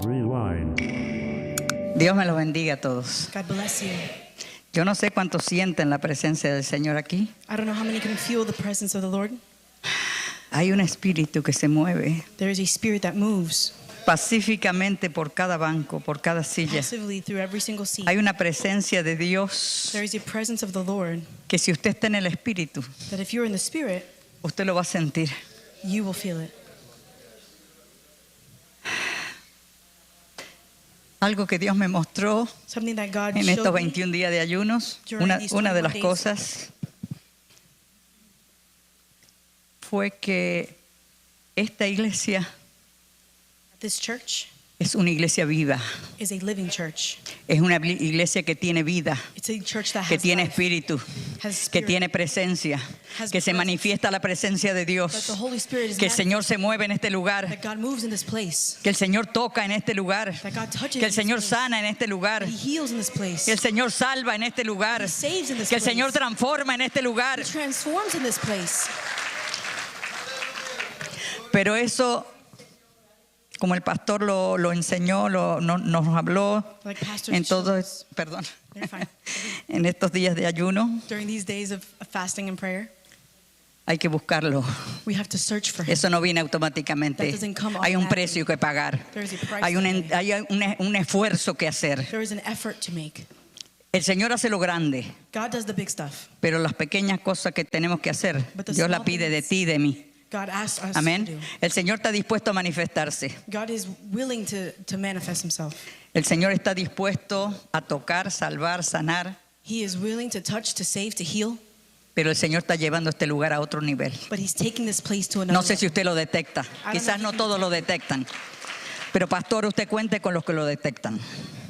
Rewind. Dios me los bendiga a todos. God bless you. Yo no sé cuántos sienten la presencia del Señor aquí. I don't know how many can feel the presence of the Lord. Hay un espíritu que se mueve There is a spirit that moves pacíficamente por cada banco, por cada silla. passively through every single seat. Hay una presencia de Dios There is a presence of the Lord que si usted está en el espíritu, that if you're in the spirit, usted lo va a sentir. you will feel it. Algo que Dios me mostró Something that God en estos showed me 21 días de ayunos, during these una de 21 las days. cosas fue que esta iglesia this church es una iglesia viva, is a living church. es una iglesia que tiene vida, It's a church that que has tiene life, espíritu, has que spirit, tiene presencia, has que se presence, manifiesta la presencia de that the Dios, Holy Spirit is que el Señor manifest, se mueve en este lugar, that God moves in this place, que el Señor toca en este lugar, that God touches que el in Señor this place, sana en este lugar, that He heals in this place, que el Señor salva en este lugar, He saves in this que el place, Señor transforma en este lugar. He transforms in this place. Pero eso, como el pastor lo enseñó, nos habló Like pastors en showed todos, us perdón, They're fine. en estos días de ayuno, during these days of fasting and prayer, hay que buscarlo. we have to search for Him. Eso no viene automáticamente. That doesn't come Hay un automatically. precio que pagar. There is a price Hay to pay. un esfuerzo que hacer. There is an effort to make. El Señor hace lo grande, God does the big stuff. pero las pequeñas cosas que tenemos que hacer, But the Dios la small pide de things- ti y de mí. God asks us to Amén. do. El Señor está dispuesto a manifestarse. God is willing to manifest Himself. El Señor está dispuesto a tocar, salvar, sanar, He is willing to touch, to save, to heal. pero el Señor está llevando este lugar a otro nivel. But He's taking this place to another No sé si level. usted lo detecta. know Quizás if no you todos lo detectan. Pero pastor, usted cuente con los que lo detectan.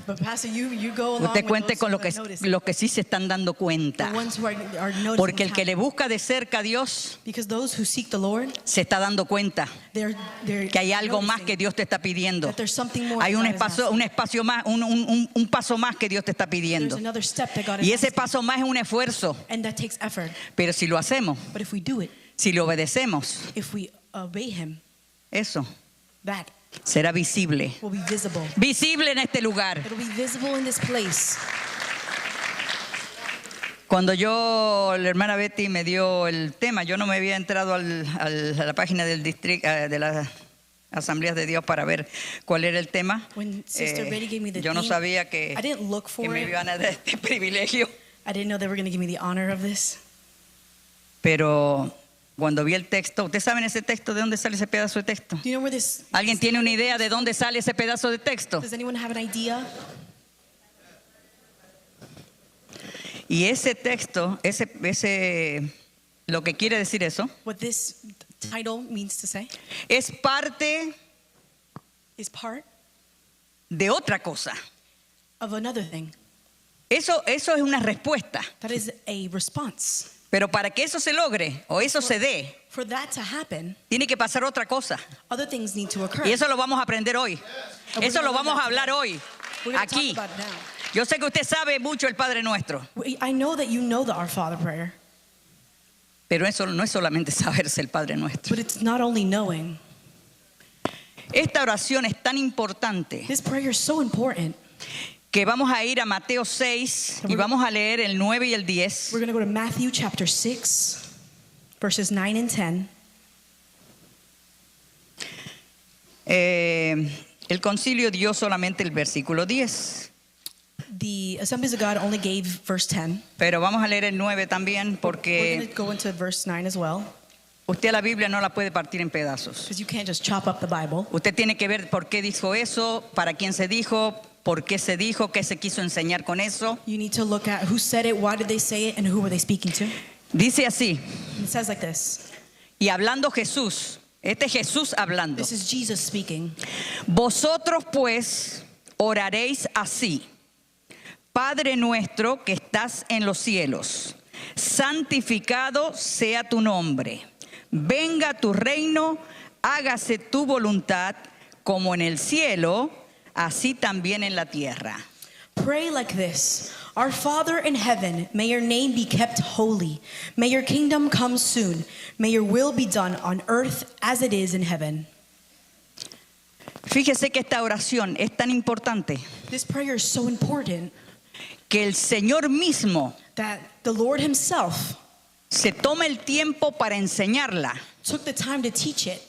But Pastor, you go along Usted with cuente those con who notice it. los que sí se están dando cuenta. The ones who are noticing Porque el what's que le happening. busca de cerca a Dios Because those who seek the Lord, se está dando cuenta they're que hay algo más noticing que Dios te está pidiendo. that there's something more Hay that un God is asking. espacio más, un paso más que Dios te está There's pidiendo. another step that God is Y ese asking. paso más es un esfuerzo. And that takes effort. Pero si lo hacemos, But if we do it, si lo obedecemos, if we obey Him, eso that será visible. will be visible. Visible en este lugar. It'll be visible in this place. Cuando la hermana Betty me dio el tema, yo no me había entrado a la página del distrito, de las Asambleas de Dios para ver cuál era el tema. When Sister Betty gave me the Yo no theme, sabía que I didn't look for me it. iban a dar este privilegio, I didn't know they were going to give me the honor of this. pero cuando vi el texto, ¿ustedes saben ese texto? ¿De dónde sale ese pedazo de texto? Do you know where this? ¿Alguien tiene una idea de dónde sale ese pedazo de texto? Does anyone have an idea? Y ese texto, lo que quiere decir eso, What this title means to say es parte is part de otra cosa. of another thing. Eso es una respuesta. That is a response. Pero para que eso se logre o eso se dé, For that to happen, tiene que pasar otra cosa. other things need to occur. Y eso lo vamos a aprender hoy. And we're Eso lo gonna learn vamos a that hablar today. hoy, We're going to aquí. talk about it now. Yo sé que usted sabe mucho el Padre Nuestro, I know that you know the Our Father prayer, pero eso no es solamente saberse el Padre Nuestro. but it's not only knowing. Esta oración es tan importante This prayer is so important. que vamos a ir a Mateo 6 y vamos a leer el 9 y el 10. We're going to go to Matthew chapter 6, verses 9 and 10. El concilio dio solamente el versículo 10, The Assemblies of God only gave verse 10. pero vamos a leer el 9 también We're porque going to go into verse 9 as well, usted la Biblia no la puede partir en pedazos. because you can't just chop up the Bible. Usted tiene que ver por qué dijo eso, para quién se dijo, por qué se dijo, qué se quiso enseñar con eso. You need to look at who said it, why did they say it, and who were they speaking to. Dice así, And it says like this. y hablando Jesús, este es Jesús hablando. This is Jesus speaking. Vosotros pues oraréis así: Padre nuestro que estás en los cielos, santificado sea tu nombre. Venga tu reino, hágase tu voluntad, como en el cielo, así también en la tierra. Pray like this. Our Father in heaven, may your name be kept holy. May your kingdom come soon. May your will be done on earth as it is in heaven. Fíjese que esta oración es tan importante This prayer is so important que el Señor mismo that the Lord himself se toma el tiempo para enseñarla. took the time to teach it.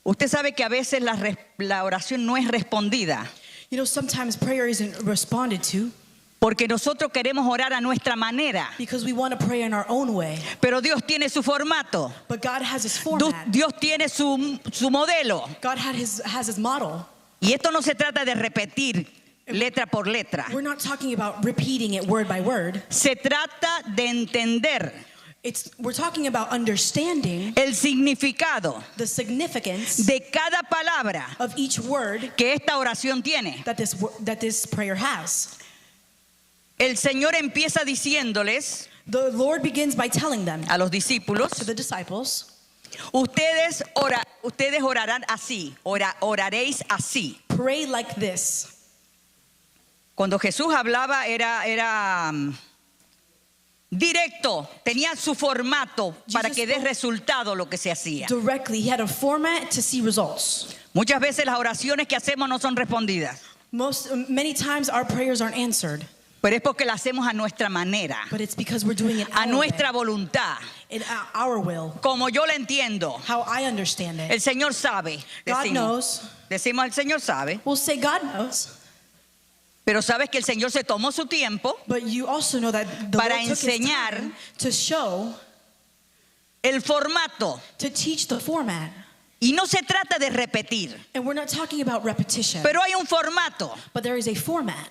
Usted sabe que a veces la oración no es respondida You know, sometimes prayer isn't responded to porque nosotros queremos orar a nuestra manera, because we want to pray in our own way. pero Dios tiene su formato, But God has his format. Dios tiene su modelo. God has his model. Y esto no se trata de repetir letra por letra, We're not talking about repeating it word by word. se trata de entender We're talking about understanding el significado the significance de cada palabra of each word que esta oración tiene. that this prayer has. El Señor empieza diciéndoles The Lord begins by telling them, a los discípulos, to the disciples, ustedes orarán así, oraréis así. pray like this. Cuando Jesús hablaba era directo, tenía su formato para que dé resultado lo que se hacía. Directly, he had a format to see results. Muchas veces las oraciones que hacemos no son respondidas, Many times our prayers aren't answered, pero es porque las hacemos a nuestra manera, but it's because we're doing it a our nuestra way, voluntad, in our will, como yo la entiendo. how I understand it. El Señor sabe, God knows. decimos el Señor sabe, We'll say God knows, pero sabes que el Señor se tomó su tiempo but you also know that the para Lord took his enseñar time to show, el formato. to teach the format. Y no se trata de repetir, And we're not talking about repetition, pero hay un formato. but there is a format.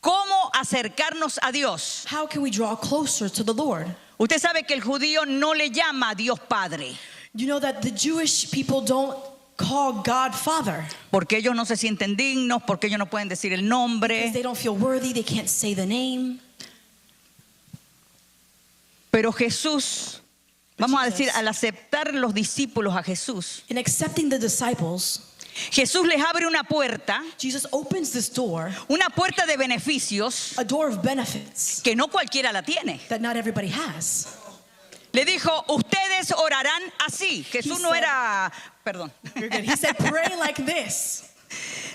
¿Cómo acercarnos a Dios? How can we draw closer to the Lord? Usted sabe que el judío no le llama a Dios Padre, You know that the Jewish people don't call God Father porque ellos no se sienten dignos, porque ellos no pueden decir el because nombre. they don't feel worthy, they can't say the name. Pero Jesús, vamos a decir, Jesus. al aceptar los discípulos a Jesús, In accepting the disciples, Jesús les abre una puerta Jesus opens una puerta de beneficios a door of benefits que no cualquiera la tiene. that not everybody has. Le dijo, ustedes orarán así. Jesús no said- era, perdón. You're good. He said, pray like this.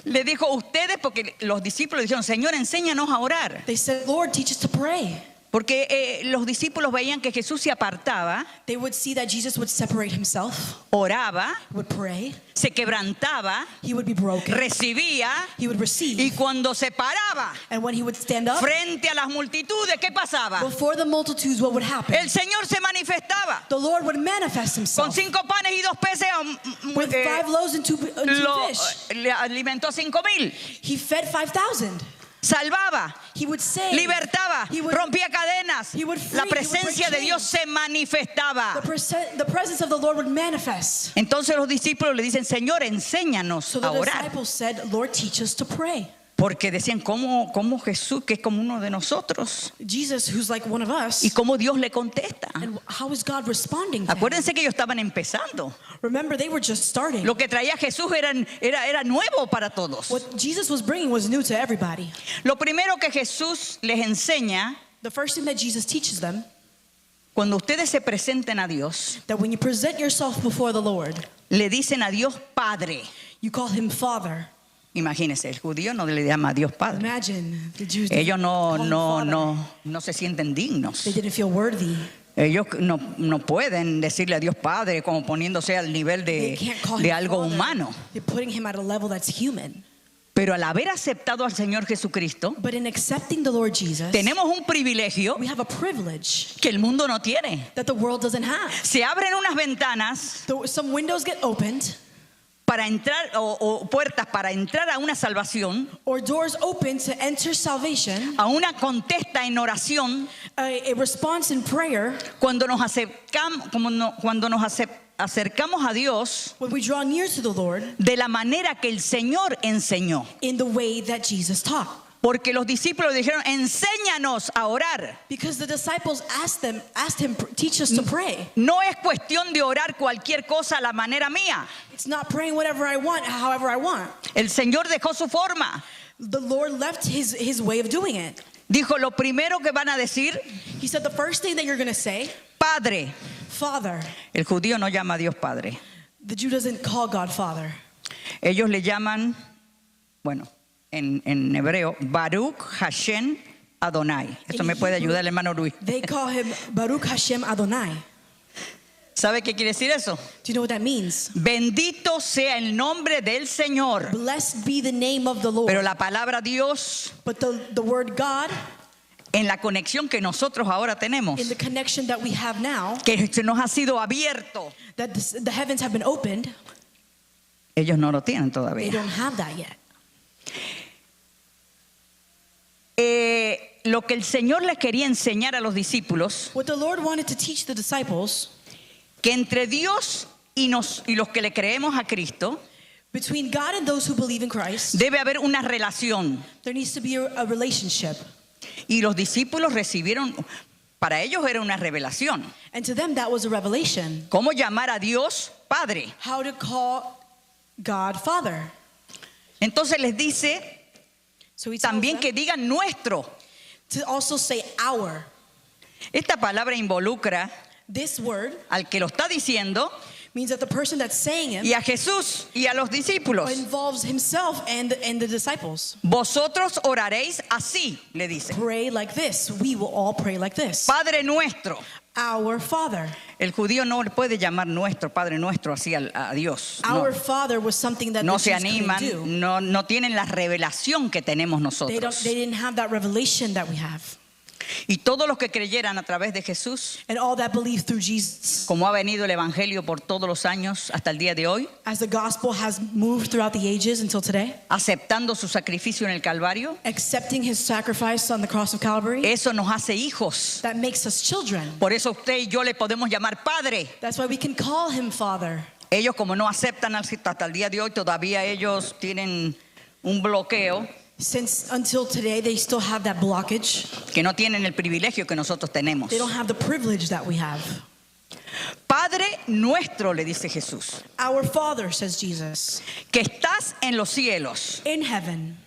Le dijo ustedes porque los discípulos dijeron, Señor, enséñanos a orar. They said, Lord, teach us to pray. Porque los discípulos veían que Jesús se apartaba, They would see that Jesus would separate himself, oraba, would pray, se quebrantaba, he would be broken, recibía, he would receive, y cuando se paraba and when he would stand up frente a las multitudes, ¿qué pasaba? before the multitudes, what would happen? El Señor se manifestaba The Lord would manifest con himself 5 panes y 2 peces. with 5 loaves and 2 fish. Le alimentó 5,000. He fed 5,000. Salvaba, He would say, libertaba, he would, rompía cadenas. he would free, La he would presencia break de Dios se manifestaba. the presence of the Lord would manifest. Entonces los discípulos le dicen, Señor, enséñanos So a the orar. disciples said, Lord, teach us to pray. Porque decían, ¿cómo Jesús, que es como uno de nosotros? Jesus, who's like one of us, ¿Y cómo Dios le contesta? and how is God responding to him? Acuérdense que ellos estaban empezando. Remember, they were just starting. Lo que traía Jesús era nuevo para todos. What Jesus was bringing was new to everybody. Lo primero que Jesús les enseña, The first thing that Jesus teaches them, cuando ustedes se presenten a Dios, that when you present yourself before the Lord, le dicen a Dios Padre. you call him Father. Imagínense, el judío no le llama a Dios Padre. Imagine the Jews didn't Ellos call him Father. no se sienten dignos. They didn't feel worthy. Ellos no pueden decirle a Dios Padre como poniéndose al nivel They can't call him de algo Father. humano. They're putting him at a level that's human. Pero al haber aceptado al Señor Jesucristo, But in accepting the Lord Jesus, tenemos un privilegio we have a privilege que el mundo no tiene. that the world doesn't have. Se abren unas ventanas Some windows get opened, para entrar o puertas para entrar a una salvación, or doors open to enter salvation, a una contesta en oración a response in prayer. cuando nos acercamos a Dios When we draw near to the Lord de la manera que el Señor enseñó. in the way that Jesus taught. Porque los discípulos dijeron, enséñanos a orar. Because the disciples asked him, teach us to pray. No es cuestión de orar cualquier cosa a la manera mía. It's not praying whatever I want, however I want. El Señor dejó su forma. The Lord left his way of doing it. Dijo, lo primero que van a decir, He said the first thing that you're going to say, Padre. Father. El judío no llama a Dios Padre. The Jew doesn't call God Father. Ellos le llaman, bueno, en hebreo, Baruch Hashem Adonai. Eso me puede ayudar el hermano Luis. They call him Baruch Hashem Adonai. ¿Sabe qué quiere decir eso? Do you know what that means? Bendito sea el nombre del Señor. Blessed be the name of the Lord. Pero la palabra Dios, But the word God, en la conexión que nosotros ahora tenemos, in the connection that we have now, que se nos ha sido abierto, that the heavens have been opened, ellos no lo tienen they todavía. don't have that yet. Lo que el Señor les quería enseñar a los discípulos, What the Lord wanted to teach the disciples, que entre Dios y los que le creemos a Cristo, between God and those who believe in Christ, debe haber una relación. there needs to be a relationship. Y los discípulos recibieron, para ellos era una revelación. And to them, that was a revelation. ¿Cómo llamar a Dios Padre? How to call God Father. Entonces les dice So he tells también them que digan nuestro. to also say our. Esta palabra involucra This word al que lo está diciendo means that the person that's saying it y a Jesús y a los discípulos. involves himself and the disciples. Vosotros oraréis así, le dice. Pray like this. We will all pray like this. Padre nuestro. Our Father. El judío no le puede llamar nuestro, Padre nuestro, así a Dios. Our No, Father was something that no the se Jews couldn't animan, do. no tienen la revelación que tenemos nosotros. They didn't have that revelation that we have. Y todos los que creyeran a través de Jesús, And all that believe through Jesus, como ha venido el Evangelio por todos los años hasta el día de hoy, as the gospel has moved throughout the ages until today, aceptando su sacrificio en el Calvario, accepting his sacrifice on the cross of Calvary, eso nos hace hijos. that makes us children. Por eso usted y yo le podemos llamar Padre. That's why we can call him Father. Ellos como no aceptan hasta el día de hoy, todavía ellos tienen un bloqueo, Since until today, they still have that blockage. que no tienen el privilegio que nosotros tenemos. They don't have the privilege that we have. Padre nuestro, le dice Jesús, Our Father, says Jesus, que estás en los cielos. in heaven.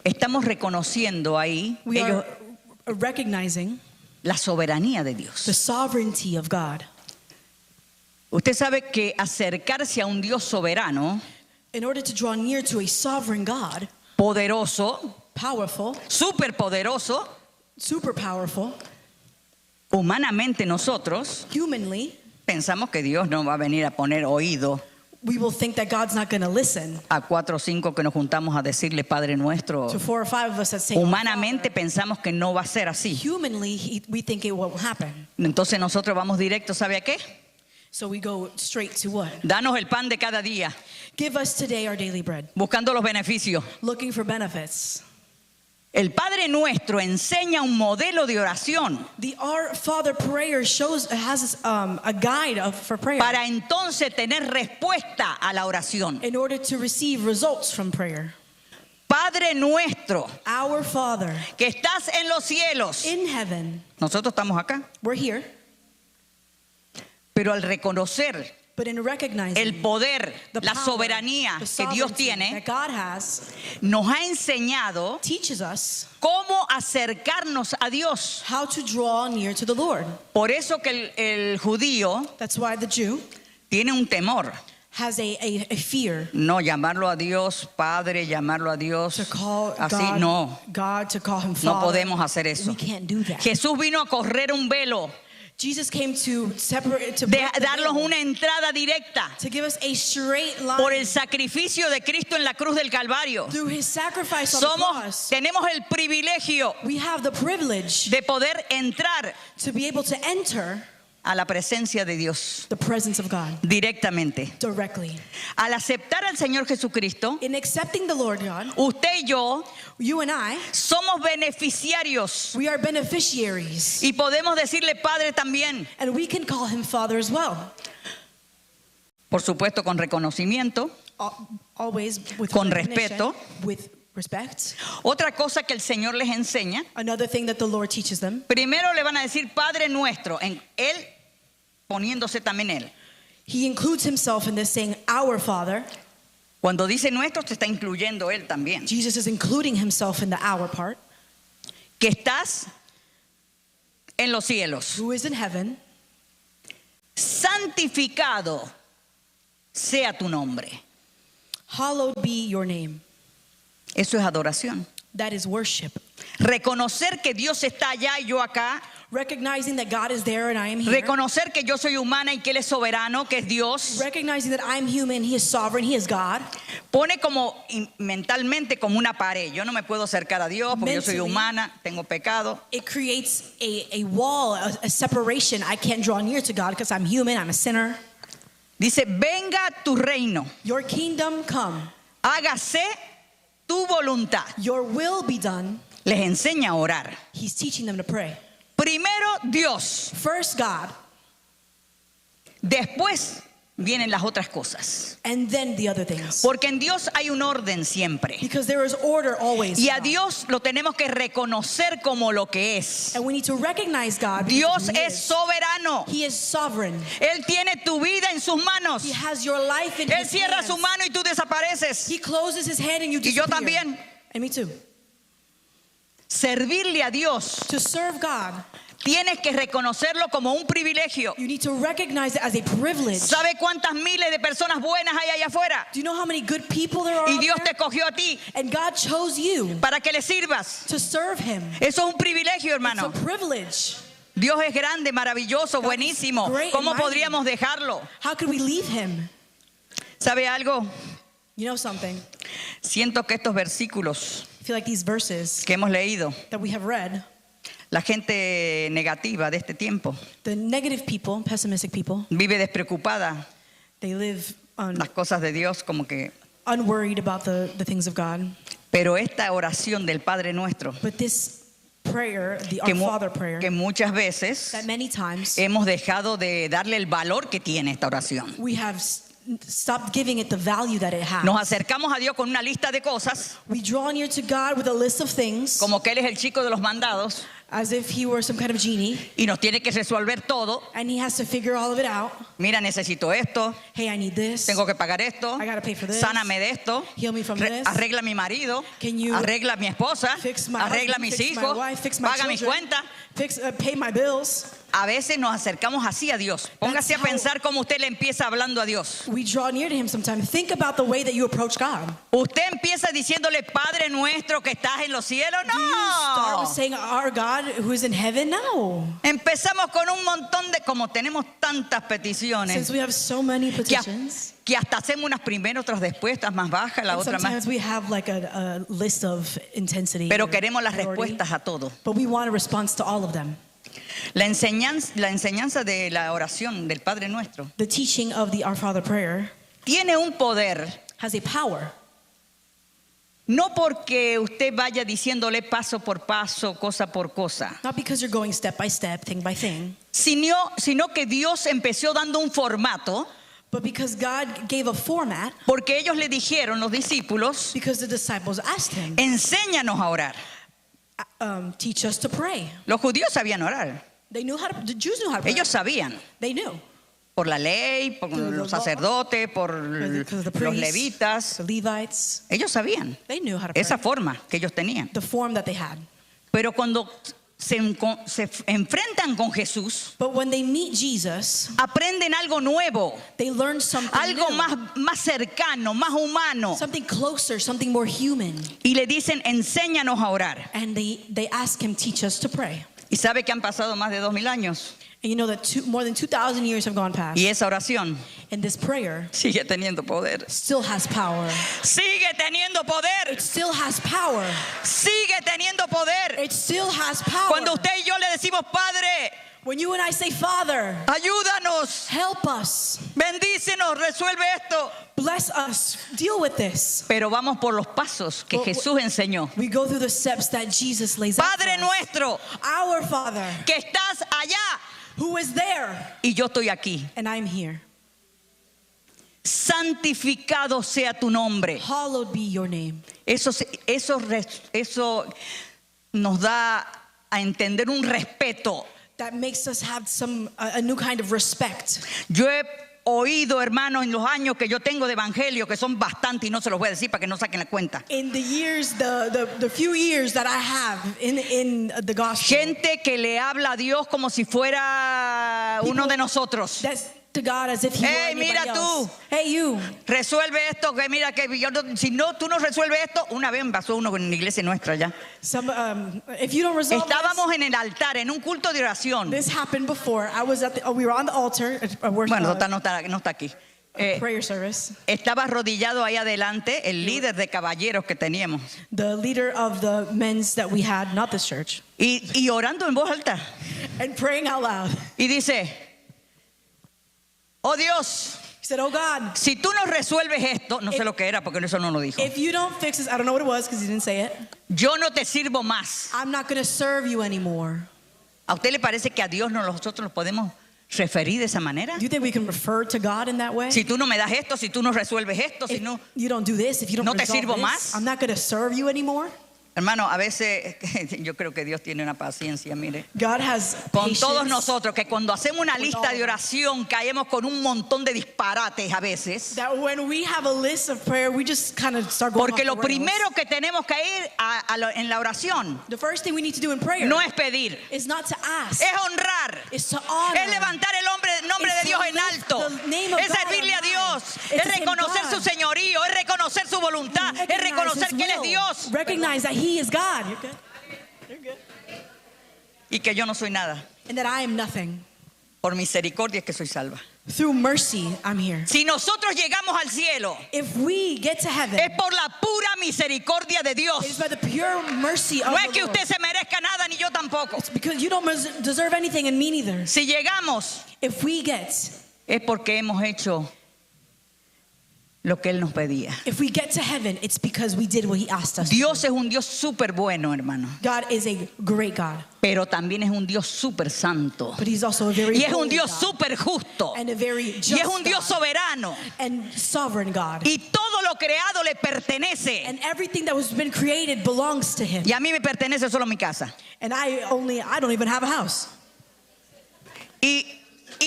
Estamos reconociendo ahí We ellos, are recognizing la soberanía de the Dios. sovereignty of God. Usted sabe que acercarse a un Dios soberano, In order to draw near to a sovereign God, poderoso, powerful, superpoderoso, super powerful, humanamente nosotros humanly, pensamos que Dios no va a venir a poner oído we will think that God's not going to listen a 4 o 5 que nos juntamos a decirle Padre nuestro. to 4 or 5 of us that say, Humanamente pensamos que no va a ser así. humanly, we think it won't happen. Entonces nosotros vamos directo, ¿sabe a qué? So we go straight to what? Danos el pan de cada día, Give us today our daily bread, buscando los beneficios. looking for benefits. El Padre Nuestro enseña un modelo de oración The Our Father prayer has a guide for prayer para entonces tener respuesta a la oración. in order to receive results from prayer. Padre Nuestro, Our Father que estás en los cielos. in heaven, Nosotros estamos acá, we're here, pero al reconocer but in recognizing el poder, the la power, soberanía the que Dios sovereignty tiene, that God has, nos ha enseñado teaches us cómo acercarnos a Dios. how to draw near to the Lord. Por eso que el judío That's why the Jew tiene un temor. has a fear No, llamarlo a Dios Padre, llamarlo a Dios to call así, no. God to call him No Father. podemos hacer eso. We can't do that. Jesús vino a correr un velo, Jesus came to separate, to de break the darnos veil, una entrada directa to give us a straight line por el sacrificio de Cristo en la cruz del Calvario. through his sacrifice on the cross. Tenemos el privilegio We have the privilege de poder entrar to be able to enter a la presencia de Dios the presence of God directamente. directly. Al aceptar al Señor Jesucristo, In accepting the Lord God, usted y yo you and I, somos beneficiarios we are beneficiaries. y podemos decirle Padre también, And we can call him Father as well. por supuesto con reconocimiento. Always with Con recognition, respeto. with respect. Otra cosa que el Señor les enseña, Another thing that the Lord teaches them, primero le van a decir Padre nuestro, en él poniéndose también él. he includes himself in this, saying, Our Father. Cuando dice nuestro, se está incluyendo él también. Jesus is including himself in the our part, Que estás en los cielos. who is in heaven. Santificado sea tu nombre. Hallowed be your name. Eso es adoración. That is worship. Reconocer que Dios está allá y yo acá. Recognizing that God is there and I am here. Reconocer que yo soy humana y que Él es soberano, que es Dios. Recognizing that I'm human, He is sovereign, He is God. Pone como mentalmente como una pared. Yo no me puedo acercar a Dios porque yo soy Mentally, humana, tengo pecado. It creates a wall, a separation. I can't draw near to God because I'm human, I'm a sinner. Dice, venga tu reino, Your kingdom come. hágase tu voluntad. Your will be done. Les enseña a orar. He's teaching them to pray. Primero Dios, First God, después vienen las otras cosas. and then the other things. Porque en Dios hay un orden siempre. Because there is order always. Y in a God. Dios lo tenemos que reconocer como lo que es. And we need to recognize God. because Dios He es soberano. He is sovereign. Él tiene tu vida en sus manos. He has your life in Él His cierra hands. su mano y tú desapareces. He closes His hand and you Y yo disappear. también. And me too. Servirle a Dios, To serve God, tienes que reconocerlo como un privilegio. you need to recognize it as a privilege. ¿Sabe cuántas miles de personas buenas hay allá afuera? Do you know how many good people there are Y out Dios there? te cogió a ti And God chose you para que le sirvas. to serve Him. Eso es un privilegio, hermano. It's a privilege. Dios es grande, maravilloso, God is buenísimo. great ¿Cómo and mighty. podríamos dejarlo? How could we leave Him? ¿Sabe algo? You know something? Siento que estos versículos I feel like these verses que hemos leído, that we have read, la gente negativa de este tiempo the negative people, pessimistic people, vive despreocupada. they live Las cosas de Dios como que... unworried about the things of God. Pero esta oración del Padre Nuestro, But this prayer, the que, Our mu- Father prayer, que muchas veces that many times hemos dejado de darle el valor que tiene esta oración. we have stopped giving it the value that it has. Nos acercamos a Dios con una lista de cosas, We draw near to God with a list of things como que Él es el chico de los mandados as if He were some kind of genie y nos tiene que resolver todo. and He has to figure all of it out. Mira, necesito esto, Hey, I need this. tengo que pagar esto, I gotta pay for this. sáname de esto, Heal me from this. arregla a mi marido, Can you arregla a mi esposa, Fix my arregla a husband, mis fix my hijos, wife, fix my paga mis children, cuentas. pay my bills. A veces nos acercamos así a Dios. Póngase a how- pensar cómo usted le empieza hablando a Dios. We draw near to Him sometimes. Think about the way that you approach God. Usted empieza diciéndole, Padre nuestro que estás en los cielos. Do you start No. with saying, Our God who is in heaven? No. Empezamos con un montón de, como tenemos tantas peticiones, Since we have so many petitions, que hasta hacemos unas primero, otras después, otras más bajas, la and otra más. sometimes we have like a list of intensity. Pero or queremos las priority, respuestas a todo. but we want a response to all of them. La enseñanza de la oración del Padre Nuestro The teaching of the Our Father prayer tiene un poder, has a power. no porque usted vaya diciéndole paso por paso, cosa por cosa, Not because you're going step by step, thing by thing, sino que Dios empezó dando un formato, but because God gave a format, porque ellos le dijeron, los discípulos, because the disciples asked Him, enséñanos a orar. teach us to pray. Los judíos sabían orar, They knew how to, the Jews knew how to pray. ellos sabían, They knew. por la ley, por Through the los law, sacerdotes, por Because of the los priests, levitas, the Levites, ellos sabían they knew how to pray. esa forma que ellos tenían. The form that they had. Pero cuando se enfrentan con Jesús, But when they meet Jesus, aprenden algo nuevo, they learn something algo new, más cercano, más humano, something closer, something more human. y le dicen, enséñanos a orar. And they ask Him, teach us to pray. Y sabe que han pasado más de 2000 años And you know that more than 2,000 years have gone past. y esa oración And this prayer sigue teniendo poder. still has power. Sigue teniendo poder. It still has power. Sigue teniendo poder. It still has power. Cuando usted y yo le decimos, Padre, When you and I say, Father, ayúdanos, help us, bendícenos, resuelve esto. bless us, deal with this. Pero vamos por los pasos que Well, Jesús enseñó. We go through the steps that Jesus lays out for Padre us. nuestro, Our Father, que estás allá who is there, y yo estoy aquí. and I'm here. Santificado sea tu nombre. Hallowed be your name. Eso nos da a entender un respeto. That makes us have a new kind of respect. Yo he oído, hermanos, en los años que yo tengo de evangelio, que son bastantes y no se los voy a decir para que no saquen la cuenta. In the years, the few years that I have in the gospel, Gente que le habla a Dios como si fuera uno de nosotros. that's to God as if he were Hey, anybody mira else. tú. Hey, you. Resuelve esto, que mira que yo si no, tú no resuelves esto. Una vez pasó uno en la iglesia nuestra ya. If you don't resolve Estábamos en el altar, en un culto de oración. this happened before. I was we were on the altar, Bueno, no está aquí. prayer service. Estaba arrodillado ahí adelante el líder de caballeros que teníamos. The leader of the men's that we had, not this church, Y orando en voz alta. and praying out loud. Y dice, oh Dios, He said, "Oh God, si tú no resuelves esto, no sé lo que era porque eso no lo dijo. if you don't fix this, I don't know what it was because he didn't say it. Yo no te sirvo más. I'm not going to serve you anymore." ¿A usted le parece que a Dios nosotros nos podemos referir de esa manera? Do you think we can refer to God in that way? Si tú no me das esto, si tú no resuelves esto, si If no... you don't do this, if you don't ¿No te resolve sirvo this, más? I'm not going to serve you anymore. Hermano, a veces yo creo que Dios tiene una paciencia, mire. God has Con patience. todos nosotros, que cuando hacemos una With lista all de of oración caemos con un montón de disparates a veces. That when we have a list of prayer, we just kind of start going Porque off lo the rails. primero que tenemos que ir en la oración The first thing we need to do in prayer no es pedir, is not to ask, es honrar, is to honor. es levantar el nombre Is de to Dios en lift alto, the name of es God servirle on a Dios, high. es It's to reconocer God. su señorío, es reconocer su voluntad, es Recognize reconocer His que Él es will. Dios Recognize that He is God. You're good. You're good. y que yo no soy nada. And that I am nothing. Por misericordia es que soy salva. Through mercy, I'm here. Si nosotros llegamos al cielo, If we get to heaven, es por la pura misericordia de it is Dios. by the pure mercy of No es the que Lord. usted se merezca nada ni yo tampoco. It's because you don't deserve anything and me neither. Si llegamos, If we get es porque hemos hecho lo que Él nos pedía. to heaven, it's because we did what He asked us. Dios es un Dios súper bueno, hermano. God is a great God, Pero también es un Dios súper santo. but He's also a very Y es un holy Dios God súper justo. and a very Y just es un Dios God soberano. and sovereign God. Y todo lo creado le pertenece. And everything that was been created belongs to Him. Y a mí me pertenece solo mi casa. And I don't even have a house. Y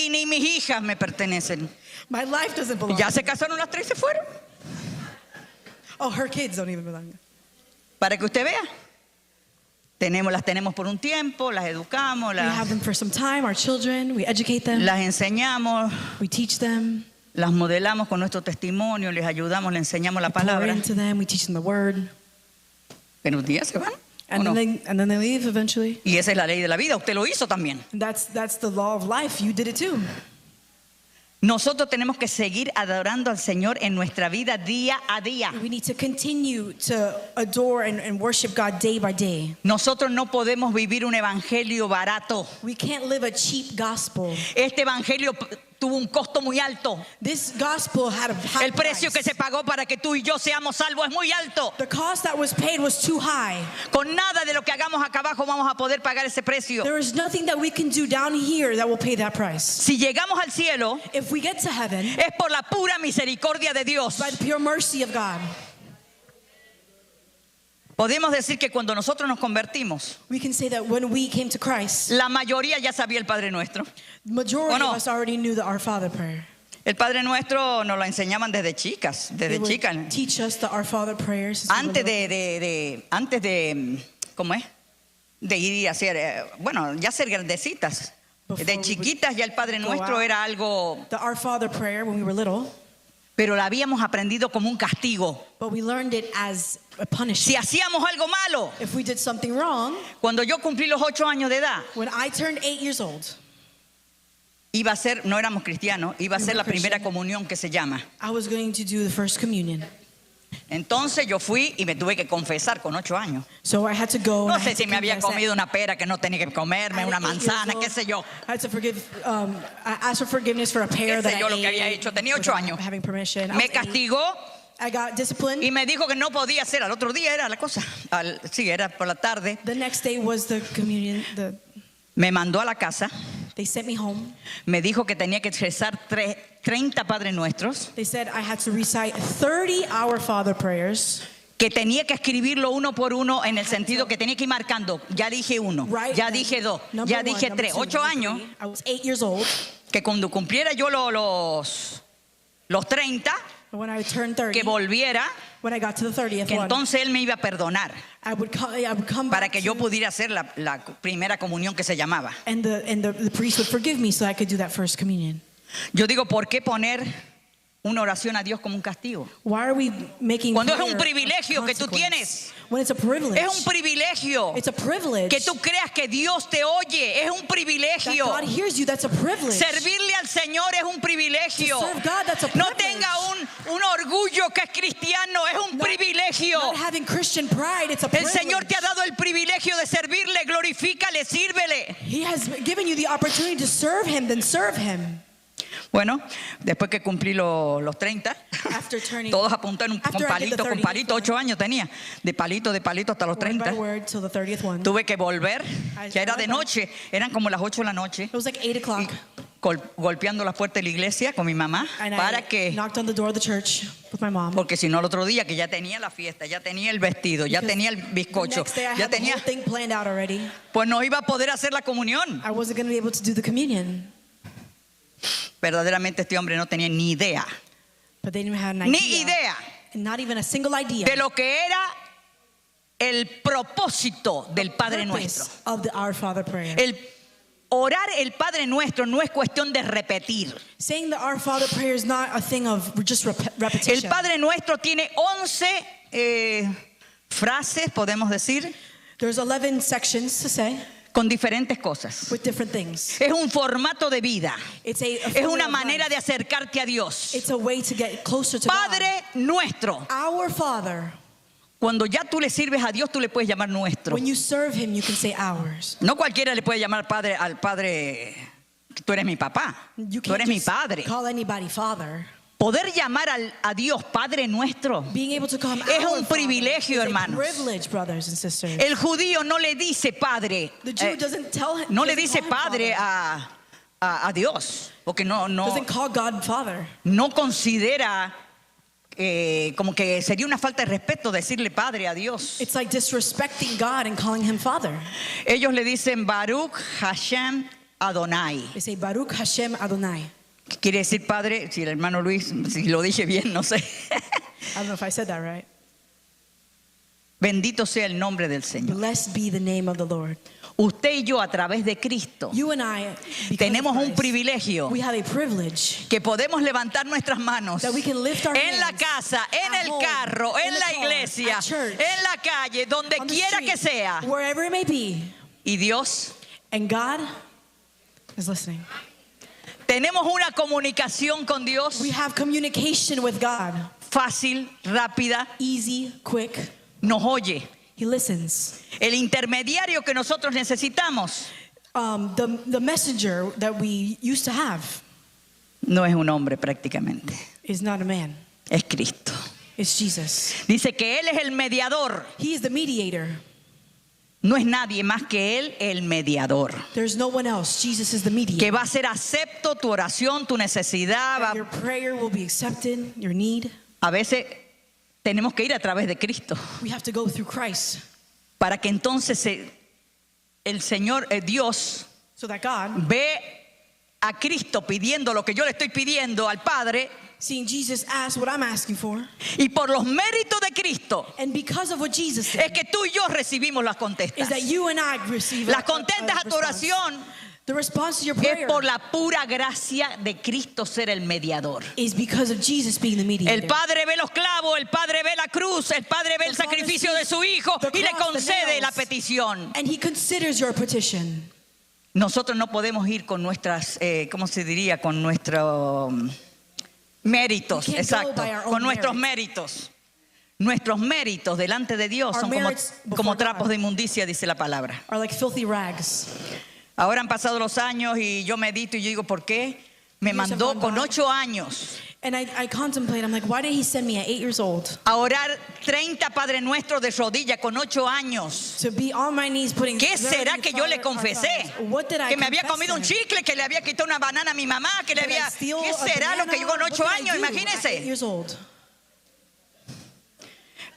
ni mis hijas me pertenecen. My life doesn't belong. Ya se casaron las tres y se fueron. Oh, her kids don't even belong. Para que usted vea. Las tenemos por un tiempo, las educamos, We have them for some time, our children, we educate them, las enseñamos, we teach them, las modelamos con nuestro testimonio, les ayudamos, les enseñamos la we pour palabra. into them, we teach them the word, Pero un día se van. ¿O and no? then they leave eventually. Y esa es la ley de la vida. Usted lo hizo también. And that's the law of life. You did it too. Nosotros tenemos que seguir adorando al Señor en nuestra vida día a día. We need to continue to adore and worship God day by day. Nosotros no podemos vivir un evangelio barato. We can't live a cheap gospel. Este evangelio tuvo un costo muy alto. This gospel had a high El precio que price. se pagó para que tú y yo seamos salvos es muy alto. The cost that was paid was too high. Con nada de lo que hagamos acá abajo vamos a poder pagar ese precio. There is nothing that we can do down here that will pay that price. Si llegamos al cielo, If we get to heaven, es por la pura misericordia de Dios. by the pure mercy of God, Podemos decir que cuando nosotros nos convertimos, we can say that when we came to Christ, la mayoría ya sabía el Padre Nuestro. the majority ¿O no? of us already knew the Our Father prayer. El Padre Nuestro nos lo enseñaban desde chicas, They desde would chicas. teach us the Our Father prayers. since we were Antes little. de ¿cómo es? De ir a hacer, ya ser grandecitas. Before De we chiquitas ya el Padre go Nuestro out. era algo, The Our Father prayer when we were little, pero la habíamos aprendido como un castigo. but we learned it as a Si punishment. hacíamos algo malo, If we did something wrong, cuando yo cumplí los 8 años de edad, when I turned 8 years old, iba a ser, no éramos cristianos, iba a We ser were la primera Christian. comunión que se llama. I was going to do the first communion. Entonces yo fui y me tuve que confesar con 8 años. So I had to go. No and I sé had si to me había confess comido that una pera que no tenía que comerme, at una 8 years manzana, old, qué sé yo. I had to forgive. I asked for forgiveness for a pear Qué that sé yo I lo que había ate hecho. Tenía 8 without años. having permission. I Me was 8. castigó I got disciplined. y me dijo que no podía hacer. Al otro día era la cosa. Sí, era por la tarde. The next day was the communion. Me mandó a la casa. They sent me home. Me dijo que tenía que rezar 30 Padres Nuestros. They said I had to recite 30 Our Father prayers. Que tenía que escribirlo uno por uno en el sentido que tenía que ir marcando. Ya dije 1, Right. ya dije 2, Number ya 1, dije number 3. 2, 8 number años. 3. I was 8 years old. Que cuando cumpliera yo los 30, And when I turned 30, que volviera, when I got to the 30th que one, entonces Él me iba a perdonar I would come para back que yo to- pudiera hacer la primera comunión que se llamaba. and the priest would forgive me so I could do that first communion. Yo digo, ¿por qué poner una oración a Dios como un castigo? Why are we making Cuando es prayer un a privilegio que tú consequence? tienes. When it's a privilege. Es un privilegio It's a privilege. que tú creas que Dios te oye. Es un That privilegio. God hears you, that's a privilege. Servirle al Señor es un privilegio. To serve God, that's a No privilege. tenga un orgullo que es cristiano, es un privilegio. Not having Christian pride, it's a El privilege. Señor te ha dado el privilegio de servirle, glorifícale, sírvele. He has given you the opportunity to serve Him, then serve Him. Bueno, después que cumplí los 30, After turning, todos apuntaron con after I did the palito, 8 años tenía, de palito hasta los word by 30. word till the 30th one. Tuve que volver, ya era de noche, eran como las 8 de la noche, It was like 8 o'clock. golpeando la puerta de la iglesia con mi mamá, And para I que, knocked on the door of the church with my mom. porque si no el otro día que ya tenía la fiesta, ya tenía el vestido, ya Because tenía el the bizcocho, next day I ya had the tenía, whole thing planned out already. pues no iba a poder hacer la comunión. I wasn't going to be able to do the communion. Verdaderamente este hombre no tenía ni idea, But they didn't have an ni idea. idea Not even a single idea. de lo que era el propósito del Padre Purpose Nuestro. of the Our Father prayer. El orar el Padre Nuestro no es cuestión de repetir. Saying the Our Father prayer is not a thing of just El repetition. Padre Nuestro tiene 11 frases, podemos decir, There's 11 sections to say con diferentes cosas. with different things. Es un formato de vida. It's Es una manera de acercarte a Dios. It's a way to get closer to God. Padre Nuestro. Our Father. Cuando ya tú le sirves a Dios, tú le puedes llamar nuestro. When you serve Him, you can say ours. No cualquiera le puede llamar padre al Padre. Tú eres mi papá. You Tú can't eres mi just padre. call anybody Father. Poder llamar a Dios Padre Nuestro Being able to call Him es our un Father privilegio, is a hermanos. privilege, brothers and sisters. El judío no le dice padre, The Jew doesn't tell him. no le doesn't dice call him padre father. a Dios, porque no Doesn't call God Father. considera como que sería una falta de respeto decirle padre a Dios. It's like disrespecting God and calling Him Father. Ellos le dicen Baruch Hashem Adonai. They say Baruch Hashem Adonai. ¿Qué quiere decir padre? Si el hermano Luis, si lo dije bien, no sé. I don't know if I said that right. Bendito sea el nombre del Señor. Blessed be the name of the Lord. Usted y yo a través de Cristo You and I, because tenemos of un Christ, privilegio we have a privilege que podemos levantar nuestras manos that we can lift our en la hands casa, en at el home, carro, in en the la car, iglesia, at church, en la calle, donde on the quiera street, que sea. wherever it may be, Y Dios, and God is listening. tenemos una comunicación con Dios We have communication with God. fácil, rápida, Easy, quick. nos oye. He listens. El intermediario que nosotros necesitamos The messenger that we used to have no es un hombre prácticamente, is not a man. es Cristo. It's Jesus. Dice que Él es el mediador, He is the mediator. no es nadie más que Él el mediador. There's no one else. Jesus is the Que mediator. va a ser acepto tu oración, tu necesidad. That your prayer will be accepted, your need. A veces tenemos que ir a través de Cristo We have to go through Christ para que entonces el Señor, Dios, so that God, ve a Cristo pidiendo lo que yo le estoy pidiendo al Padre, seeing Jesus ask what I'm asking for, y por los méritos de Cristo and because of what Jesus es did, que tú y yo recibimos las is contestas. that you and I receive Las contestas a tu response. oración The response to your es prayer por la pura gracia de Cristo ser el mediador. is because of Jesus being the mediator. El Padre ve los clavos, el Padre ve la cruz, el Padre ve el The Father sacrificio sees de su Hijo the y le cross, the concede nails. la petición. And He considers your petition. Nosotros no podemos ir con nuestras, ¿cómo se diría? Con nuestros méritos, We can't go exacto, by our own con nuestros merit. méritos. Nuestros méritos delante de Dios Our son como, merits before como God. trapos de inmundicia, dice la palabra. Are like filthy rags. Ahora han pasado los años y yo medito y yo digo, ¿por qué me Years have mandó gone con by. 8 años And I contemplate, I'm like, why did He send me at 8 years old a orar 30 Padre Nuestro de rodilla con 8 años? to be on my knees putting ¿Qué very será que yo le Father, our confesé? fathers? What did I Que me había confess comido to un him? chicle, que le había quitado una banana a mi mamá, que le Did I había... steal ¿Qué a será lo que yo banana? con 8 What did I años? do at 8 Imagínense. years old?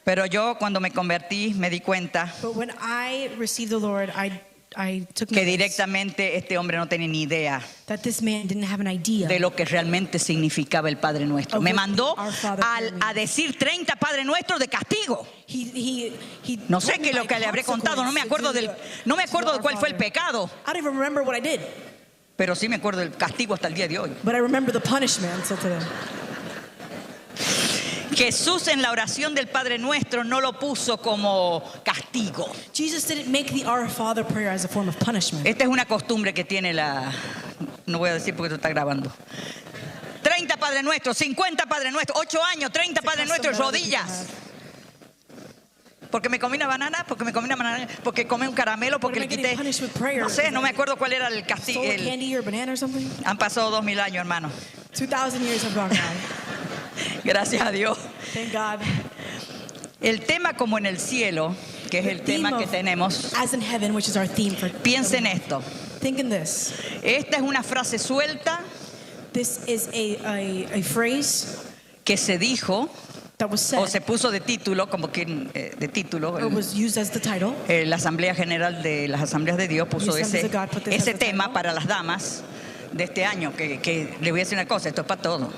Pero yo cuando me convertí me di cuenta But when I received the Lord, I took que notice directamente este hombre no tenía ni idea that this man didn't have an idea de lo que realmente significaba el Padre Nuestro. Me mandó Our Father a decir 30 Padre Nuestros de castigo. He No sé told me qué es lo by que le habré contado, no me consequence acuerdo to do no me to acuerdo our de cuál fue el Father. pecado. I don't even remember what I did. Pero sí me acuerdo del castigo hasta el día de hoy. But I remember the punishment until today. Jesús en la oración del Padre Nuestro no lo puso como castigo. Jesus didn't make the Our Father prayer as a form of punishment. Esta es una costumbre que tiene no voy a decir porque tú estás grabando. 30 Padre Nuestro, 50 Padre Nuestro, 8 años, 30 Padre Nuestro, rodillas. Porque me comí una banana, porque me comí una banana, porque comí un caramelo, porque le quité. No sé, no me acuerdo cuál era el castigo. Stole a candy or banana or something? Han pasado 2000 años, hermano. 2,000 years have gone by. Gracias a Dios. Thank God. El tema como en el cielo, que es el tema que tenemos, as in heaven, which is our theme for. piensen esto. Think in this. Esta es una frase suelta This is a phrase que se dijo that was said o se puso de título, como que de título. or was used as the title. La Asamblea General de las Asambleas de Dios puso The Assemblies of God put this as ese the tema title. para las damas de este año, que le voy a decir una cosa, esto es para todos.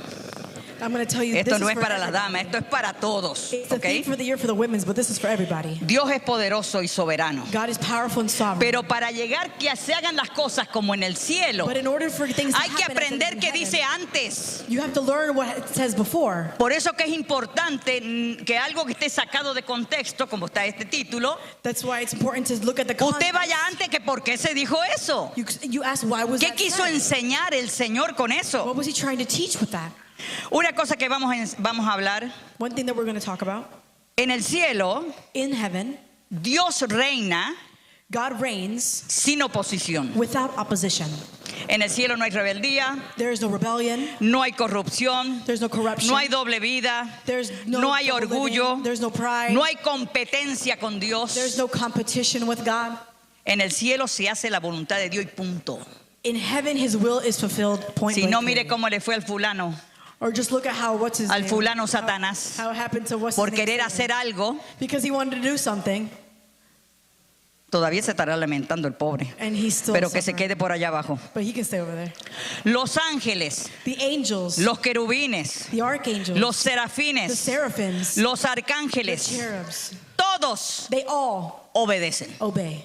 I'm going to tell you Esto this no is es for para las everybody. damas, esto es para todos. It's the ¿ok? theme for the year for the women's, but this is for everybody. Dios es poderoso y soberano. God is powerful and sovereign. Pero para llegar que se hagan las cosas como en el cielo, But in order for things to hay que happen as aprender in que heaven, dice antes. you have to learn what it says before. Por eso que es importante que algo que esté sacado de contexto, como está este título, That's why it's important to look at the usted context. vaya antes que por qué se dijo eso. You ask why was ¿Qué that quiso said? enseñar el Señor con eso? What was he trying to teach with that? Una cosa que vamos a hablar, One thing that we're going to talk about en el cielo, in heaven, Dios reina God reigns sin oposición. without opposition. En el cielo no hay rebeldía, There is no rebellion. no hay corrupción, There's no corruption. no hay doble vida, There's no, no hay double orgullo, living. There's no pride. no hay competencia con There's Dios. no competition with God. En el cielo se hace la voluntad de Dios y punto. In heaven, His will is fulfilled. Point Si blank no, mire period. cómo le fue al fulano, Or just look at how what's his al name? fulano Satanás, How it happened to what's por his name? querer hacer algo. Because he wanted to do something, Todavía se estará lamentando el pobre, and he's still pero que se suffering. quede por allá abajo. But he can stay over there. Los ángeles, The angels, los querubines, the archangels, los the serafines, seraphims, los the arcángeles, cherubs, todos they all obedecen. obey.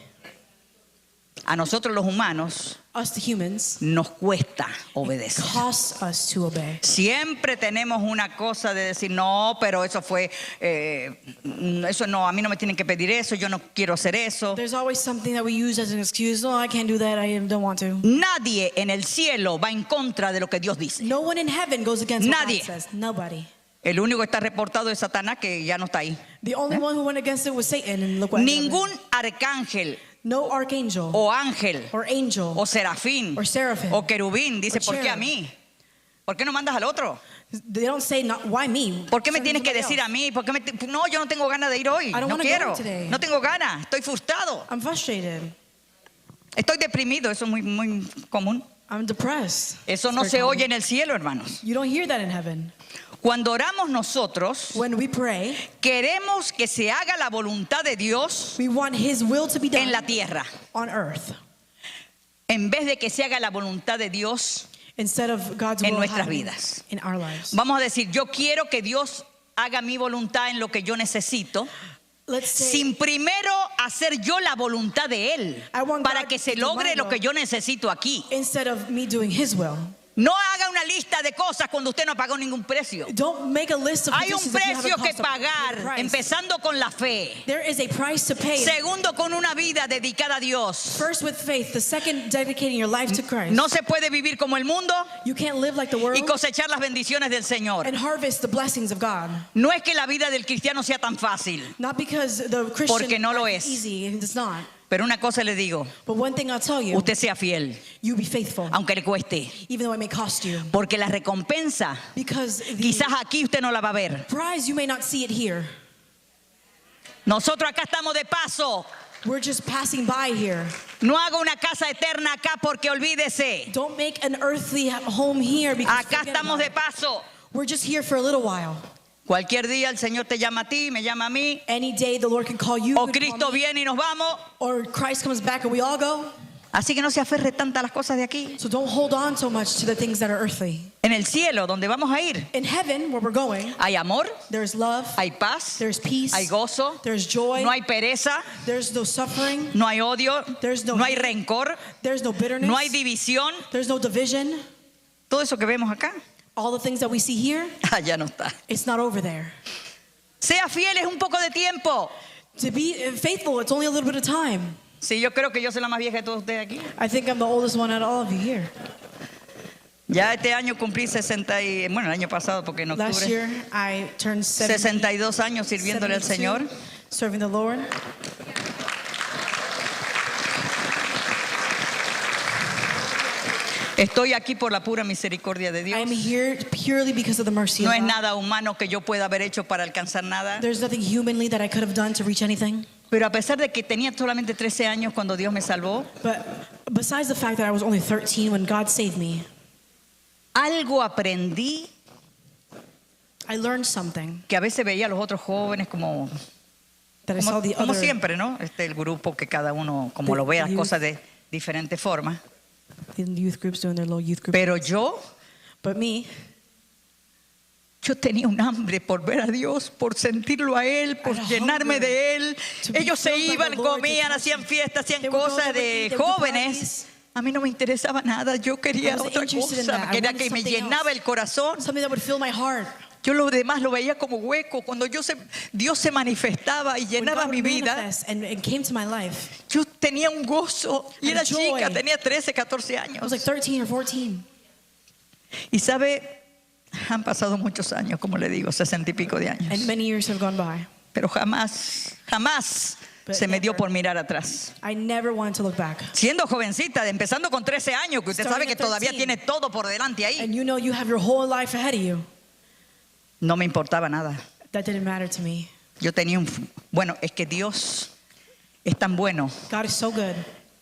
A nosotros los humanos Us, the humans, nos cuesta it obedecer. costs us to obey. Siempre tenemos una cosa de decir, no, pero eso fue, eso no, a mí no me tienen que pedir eso, yo no quiero hacer eso. There's always something that we use as an excuse. No, I can't do that. I don't want to. Nadie en el cielo va en contra de lo que Dios dice. No one in heaven goes against what Nadie. God says. Nobody. El único que está reportado es Satanás, que ya no está ahí. The only one who went against it was Satan, and look what Ningún happened. arcángel No archangel o ángel or angel o serafín or seraphim o querubín dice, or ¿por qué a cherub. mí? ¿Por qué no mandas al otro? They don't say, not, why me? ¿Por qué me Send tienes que somebody decir else. a mí? ¿Por qué no, yo no tengo ganas de ir hoy. I don't No wanna quiero. go today. No tengo ganas. Estoy frustrado. I'm frustrated. Estoy deprimido. Eso es muy, muy común. I'm depressed. Eso It's no very se common. oye en el cielo, hermanos. You don't hear that in heaven. Cuando oramos nosotros, When we pray, queremos que se haga la voluntad de Dios we want His will to be done en la tierra, on earth en vez de que se haga la voluntad de Dios. instead of God's En will nuestras happening vidas. in our lives. Vamos a decir, yo quiero que Dios haga mi voluntad en lo que yo necesito, Let's say, sin primero hacer yo la voluntad de Él, I want para God que se to do logre my lo will. que yo necesito aquí. instead of me doing His will. No haga una lista de cosas cuando usted no pagó ningún precio. Don't make a list of Hay un petitions if you precio haven't que cost a pagar, price. empezando con la fe. There is a price to pay. Segundo, con una vida dedicada a Dios. First with faith, the second dedicating your life to Christ. No se puede vivir como el mundo You can't live like the world y cosechar las bendiciones del Señor. and harvest the blessings of God. No es que la vida del cristiano sea tan fácil, Not because the Christian Porque no lo life es. is easy, and it's not. pero una cosa le digo, But one thing I'll tell you, usted sea fiel, you be faithful, aunque le cueste, even though it may cost you. porque la recompensa Because the quizás aquí usted no la va a ver. prize, you may not see it here. Nosotros acá estamos de paso. We're just passing by here. No haga una casa eterna acá porque olvídese. Don't make an earthly home here because Acá forget estamos about de it. paso. We're just here for a little while. Cualquier día el Señor te llama a ti, me llama a mí, Any day the Lord can call you, o can call Cristo me, viene y nos vamos. or Christ comes back and we all go. Así que no se aferre tanto a las cosas de aquí. So don't hold on so much to the things that are earthly. En el cielo, donde vamos a ir, In heaven, where we're going, hay amor, there's love, hay paz, there's peace, hay gozo, there's joy, no hay pereza, there's no suffering, no hay odio, there's no no hay hate, rencor, there's no bitterness, no hay división. there's no division. Todo eso que vemos acá, All the things that we see here, allá no está. it's not over there. Sea fiel, es un poco de tiempo. To be faithful, it's only a little bit of time. Sí, yo creo que yo soy la más vieja de todos ustedes aquí. I think I'm the oldest one out of all of you here. Ya este año cumplí 60 y, bueno, el año pasado porque en Last octubre, year, I turned 62 años sirviéndole al 72, Señor. serving the Lord. Estoy aquí por la pura misericordia de Dios. I'm here purely because of the mercy No of es God. nada humano que yo pueda haber hecho para alcanzar nada. There's nothing humanly that I could have done to reach anything. Pero a pesar de que tenía solamente 13 años cuando Dios me salvó, But besides the fact that I was only 13 when God saved me, algo aprendí I learned something que a veces veía a los otros jóvenes como that siempre, ¿no? El grupo que cada uno como lo ve las cosas de diferente forma. the youth groups doing their little youth group. Pero yo tenía un hambre por ver a Dios, por sentirlo a Él, por I had a llenarme hunger de Él. to be Ellos se filled by iban, the Lord, comían, to touch hacían Him. fiestas, hacían They would go cosas over de and they would do jóvenes. parties. A mí no me interesaba nada, yo quería I wasn't otra interested in cosa, that. I quería wanted que me something llenaba else. el corazón. Something that would fill my heart. Yo lo demás lo veía como hueco. Cuando Dios se manifestaba y When llenaba God mi would vida, manifest and came to my life, yo tenía un gozo. Y And era joy. chica, tenía 13, 14 I años. was like 13 or 14. Y sabe, han pasado muchos años, como le digo, 60 y pico de años. And many years have gone by. Pero jamás But se me dio never. por mirar atrás. I never wanted to look back. Siendo jovencita, empezando con 13 años, que usted sabe Starting que at todavía 13. tiene todo por delante ahí, And you know you have your whole life ahead of you. no me importaba nada. That didn't matter to me. Yo tenía bueno, es que Dios es tan bueno God is so good.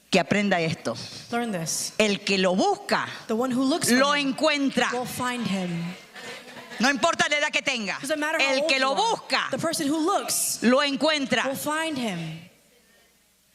que aprenda esto. Learn this. El que lo busca, The one who looks for lo him encuentra. will find him. No importa la edad que tenga. Doesn't matter how El old que you lo are. busca, The person who looks lo encuentra. will find him.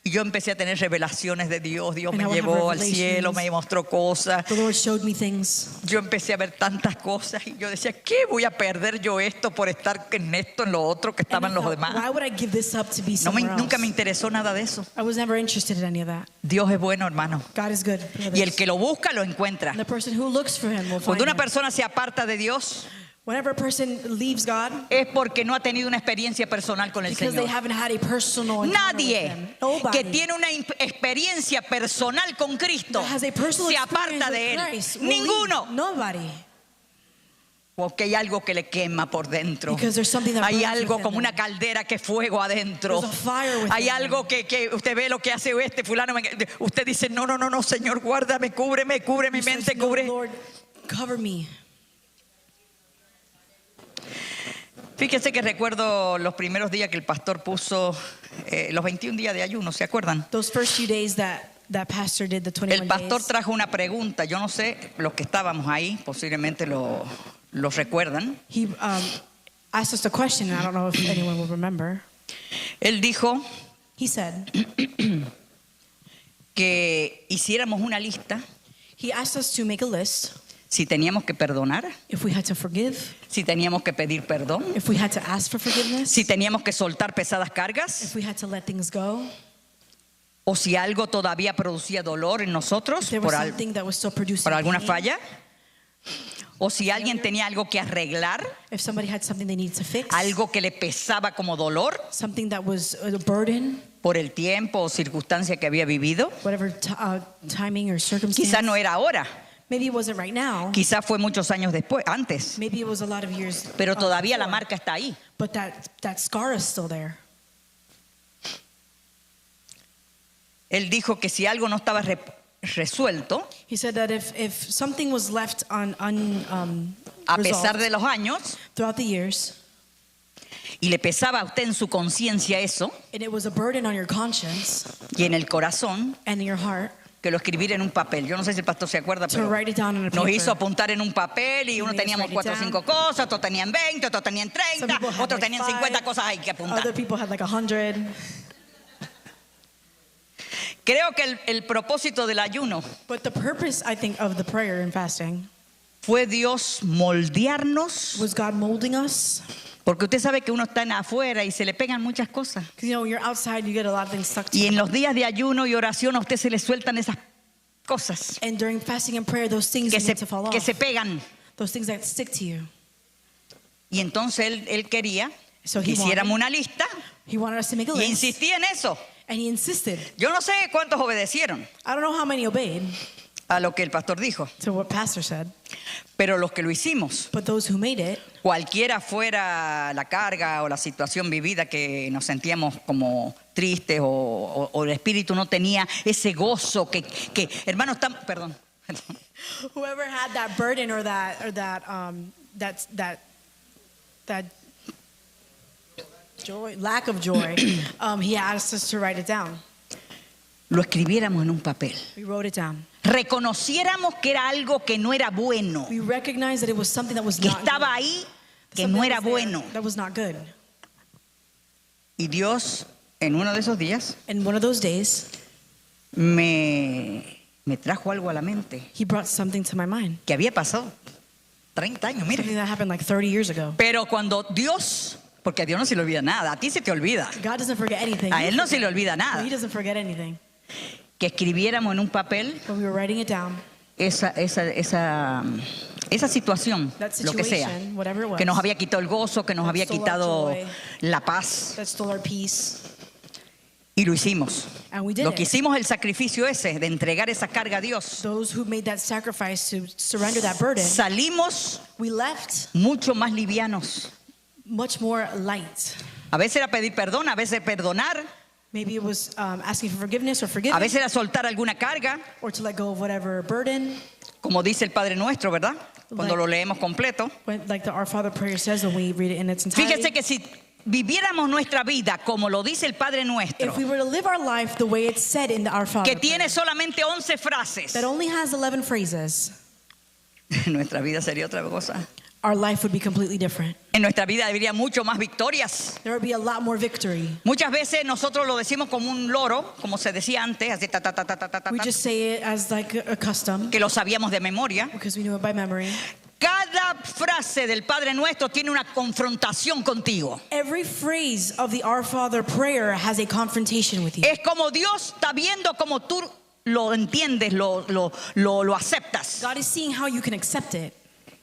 Y yo empecé a tener revelaciones de Dios. Dios And me I would have llevó al revelations. cielo, me mostró cosas. The Lord showed me things. Yo empecé a ver tantas cosas y yo decía, ¿qué voy a perder yo esto por estar en esto, en lo otro que And I estaban los thought, demás? why would I give this up to be somewhere Nunca else? me interesó nada de eso. I was never interested in any of that. Dios es bueno, hermano. God is good. Y el que lo busca, lo encuentra. And the person who looks for him will find Cuando una him. persona se aparta de Dios, Whenever a person leaves God, es porque no ha tenido una experiencia personal con el because they Señor. haven't had a personal encounter with Nadie him. que Nobody tiene una experiencia personal con Cristo that has a personal se experience aparta de with Él. Christ will leave. Ninguno. Nobody. Porque hay algo que le quema por dentro. Because there's something that Hay burns algo within como them. una caldera que fuego adentro. There's a fire within Hay them. algo que usted ve lo que hace este fulano. Usted dice, no, Señor, guárdame, cúbreme, cubre mi He says, mente, "No, cubre. Lord, cover me." Fíjese que recuerdo los primeros días que el pastor puso los 21 días de ayuno, ¿se acuerdan? Those first few days that pastor did, the 21 El pastor days, trajo una pregunta, yo no sé, los que estábamos ahí posiblemente los recuerdan. he asked us a question, and I don't know if anyone will remember. Él dijo He said, que hiciéramos una lista he asked us to make a list si teníamos que perdonar, if we had to forgive, si teníamos que pedir perdón, if we had to ask for forgiveness, si teníamos que soltar pesadas cargas if we had to let things go, o si algo todavía producía dolor en nosotros if there was por something that was still producing alguna pain, falla, o si alguien tenía algo que arreglar, if somebody had something they needed to fix, algo que le pesaba como dolor something that was a burden, por el tiempo o circunstancia que había vivido. whatever timing or circumstance. Quizás no era ahora, Maybe it wasn't right now. quizás fue muchos años después, antes, Maybe it was a lot of years. pero todavía la before. marca está ahí. But that scar is still there. Él dijo que si algo no estaba resuelto, He said that if something was left a pesar de los años, throughout the years, y le pesaba a usted en su conciencia eso, and it was a burden on your conscience y en el corazón, and in your heart, que lo escribiera en un papel. Yo no sé si el pastor se acuerda, to pero write it down on a nos paper. hizo apuntar en un papel y uno made us teníamos write it 4 o down. 5 cosas, otros tenían 20, otros tenían Some 30, people had otros like tenían 5, 50 cosas ahí que apuntar. Other people had like 100. Creo que el propósito del ayuno But the purpose, I think, of the prayer and fasting fue Dios moldearnos, was God molding us. porque usted sabe que uno está en afuera y se le pegan muchas cosas. Because, when you're outside, you get a lot of things stuck to Y you. en los días de ayuno y oración a usted se le sueltan esas cosas And during fasting and prayer, those things que need to fall off. se pegan. Those things that stick to you. Y entonces él quería So que he hiciéramos wanted- una lista He wanted us to make a y list. insistí en eso. And he insisted. Yo no sé cuántos obedecieron I don't know how many obeyed a lo que el pastor dijo, to what pastor said, pero los que lo hicimos, but those who made it, cualquiera fuera la carga o la situación vivida que nos sentíamos como tristes o el espíritu no tenía ese gozo que hermano, perdón. whoever had that burden or that joy, lack of joy, he asked us to write it down. Lo escribiéramos en un papel. We wrote it down. Reconociéramos que era algo que no era bueno, We recognized that it was something that was que not estaba good. ahí, que Something no that era was there bueno. That was not good. Y Dios, en uno de esos días, And one of those days, me trajo algo a la mente he brought something to my mind. que había pasado 30 años, mire. Something that happened like 30 years ago. Pero cuando Dios, porque a Dios no se le olvida nada, a ti se te olvida, God doesn't forget anything. a You Él no se forget. le olvida nada, He doesn't forget anything. que escribiéramos en un papel When we were writing it down, esa situación, that lo que sea, situation, whatever it was, que nos había quitado el gozo, que nos that había stole our quitado joy, la paz, that stole our peace, y lo hicimos. and we did Lo que it. hicimos el sacrificio ese de entregar esa carga a Dios. Those who made that sacrifice to surrender that burden, Salimos we left mucho más livianos. much more light. A veces era pedir perdón, a veces perdonar, Maybe it was asking for forgiveness or a forgiving, veces era soltar alguna carga, or to let go of whatever burden. como dice el Padre Nuestro, ¿verdad? Cuando lo leemos completo. Like the Our Father prayer says when we read it in its entirety. Fíjese que si viviéramos nuestra vida como lo dice el Padre Nuestro, If we were to live our life the way it's said in the Our Father que tiene prayer, solamente 11 frases, that only has 11 phrases, nuestra vida sería otra cosa. our life would be completely different. En nuestra vida habría mucho más victorias. There would be a lot more victory. Muchas veces nosotros lo decimos como un loro, como se decía antes, así ta ta ta ta ta ta, ta, We just say it as like a custom que lo sabíamos de memoria. because we knew it by memory. Cada frase del Padre Nuestro tiene una confrontación contigo. Every phrase of the Our Father prayer has a confrontation with you. Es como Dios está viendo como tú lo entiendes, lo aceptas. God is seeing how you can accept it.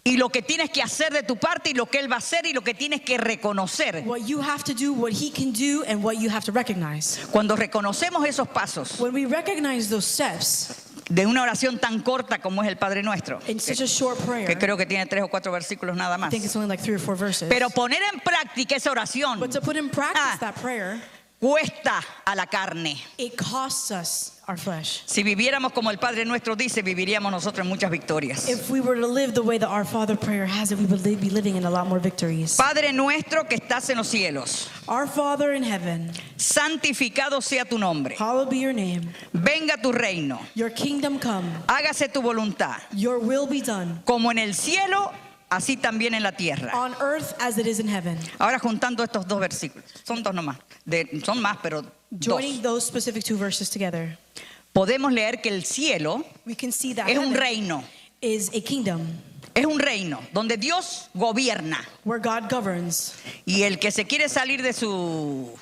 Y lo que tienes que hacer de tu parte y lo que Él va a hacer y lo que tienes que reconocer. What you have to do, what He can do, and what you have to recognize. Cuando reconocemos esos pasos When we recognize those steps de una oración tan corta como es el Padre Nuestro, in such a short prayer, que creo que tiene 3 o 4 versículos nada I más. think it's only like 3 or 4 verses. Pero poner en práctica esa oración But to put in practice Ah. that prayer, cuesta a la carne. it costs us our flesh. Si viviéramos como el Padre Nuestro dice, viviríamos nosotros en muchas victorias. If we were to live the way the Our Father prayer has it, we would be living in a lot more victories. Padre nuestro que estás en los cielos, Our Father in heaven, santificado sea tu nombre. hallowed be your name. Venga tu reino. Your kingdom come. Hágase tu voluntad, Your will be done como en el cielo, así también en la tierra. on earth as it is in heaven. Ahora juntando estos dos versículos, son dos nomás, son más, pero Joining dos. those specific 2 verses together, Podemos leer que el cielo we can see that es un heaven reino, is a kingdom es un reino donde Dios gobierna. where God governs. Y el que se quiere salir de su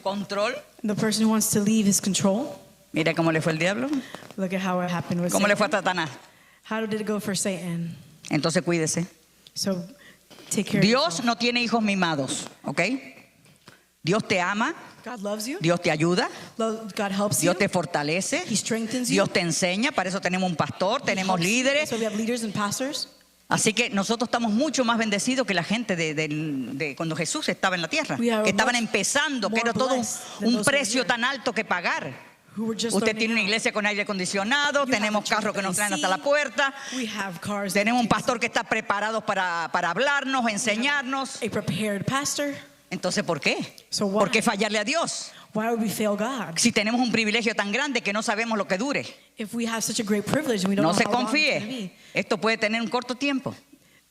control, The person who wants to leave his control, mira cómo le fue el diablo, look at how it happened with cómo le fue a Satan. Satanás. How did it go for Satan? Entonces cuídese. So take care of Dios yourself. no tiene hijos mimados, ¿ok? Dios te ama, God loves you. Dios te ayuda, God helps Dios you. te fortalece, He strengthens you. Dios te enseña, para eso tenemos un pastor, He tenemos helps you. líderes. So we have leaders and pastors. Así que nosotros estamos mucho más bendecidos que la gente de cuando Jesús estaba en la tierra, We are que estaban much empezando, que more era todo blessed than un those who are precio here. tan alto que pagar. Who were just Usted learning tiene una how. iglesia con aire acondicionado, You have tenemos a church carros que with nos traen AC. hasta la puerta, We have cars. tenemos un that take pastor que está preparado para hablarnos, enseñarnos. us- a prepared pastor. Entonces, ¿por qué? So why? ¿Por qué fallarle a Dios? Why would we fail God? Si tenemos un privilegio tan grande que no sabemos lo que dure. If we have such a great privilege and we don't No know se how long it's gonna confíe. be. Esto puede tener un corto tiempo.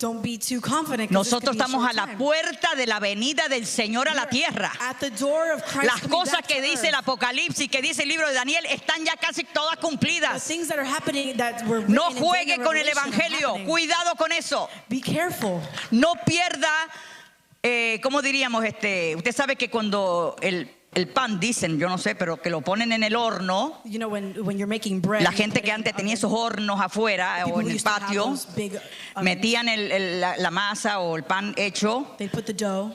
Don't be too confident. 'Cause this Nosotros could be a estamos short a la time. puerta de la venida del Señor a la tierra. At the door of Christ Las coming cosas back que to dice el earth. Apocalipsis, que dice el libro de Daniel, están ya casi todas The cumplidas. things that are happening that were written No in juegue Daniel con el Revelation are Evangelio. happening. Cuidado con eso. Be careful. No pierda, ¿cómo diríamos? Usted sabe que cuando el pan, dicen, yo no sé, pero que lo ponen en el horno. You know, when you're making bread, La you gente put que it in antes the tenía oven. esos hornos afuera People o en who el used to have patio, those big ovens, metían la masa o el pan hecho. they put the dough.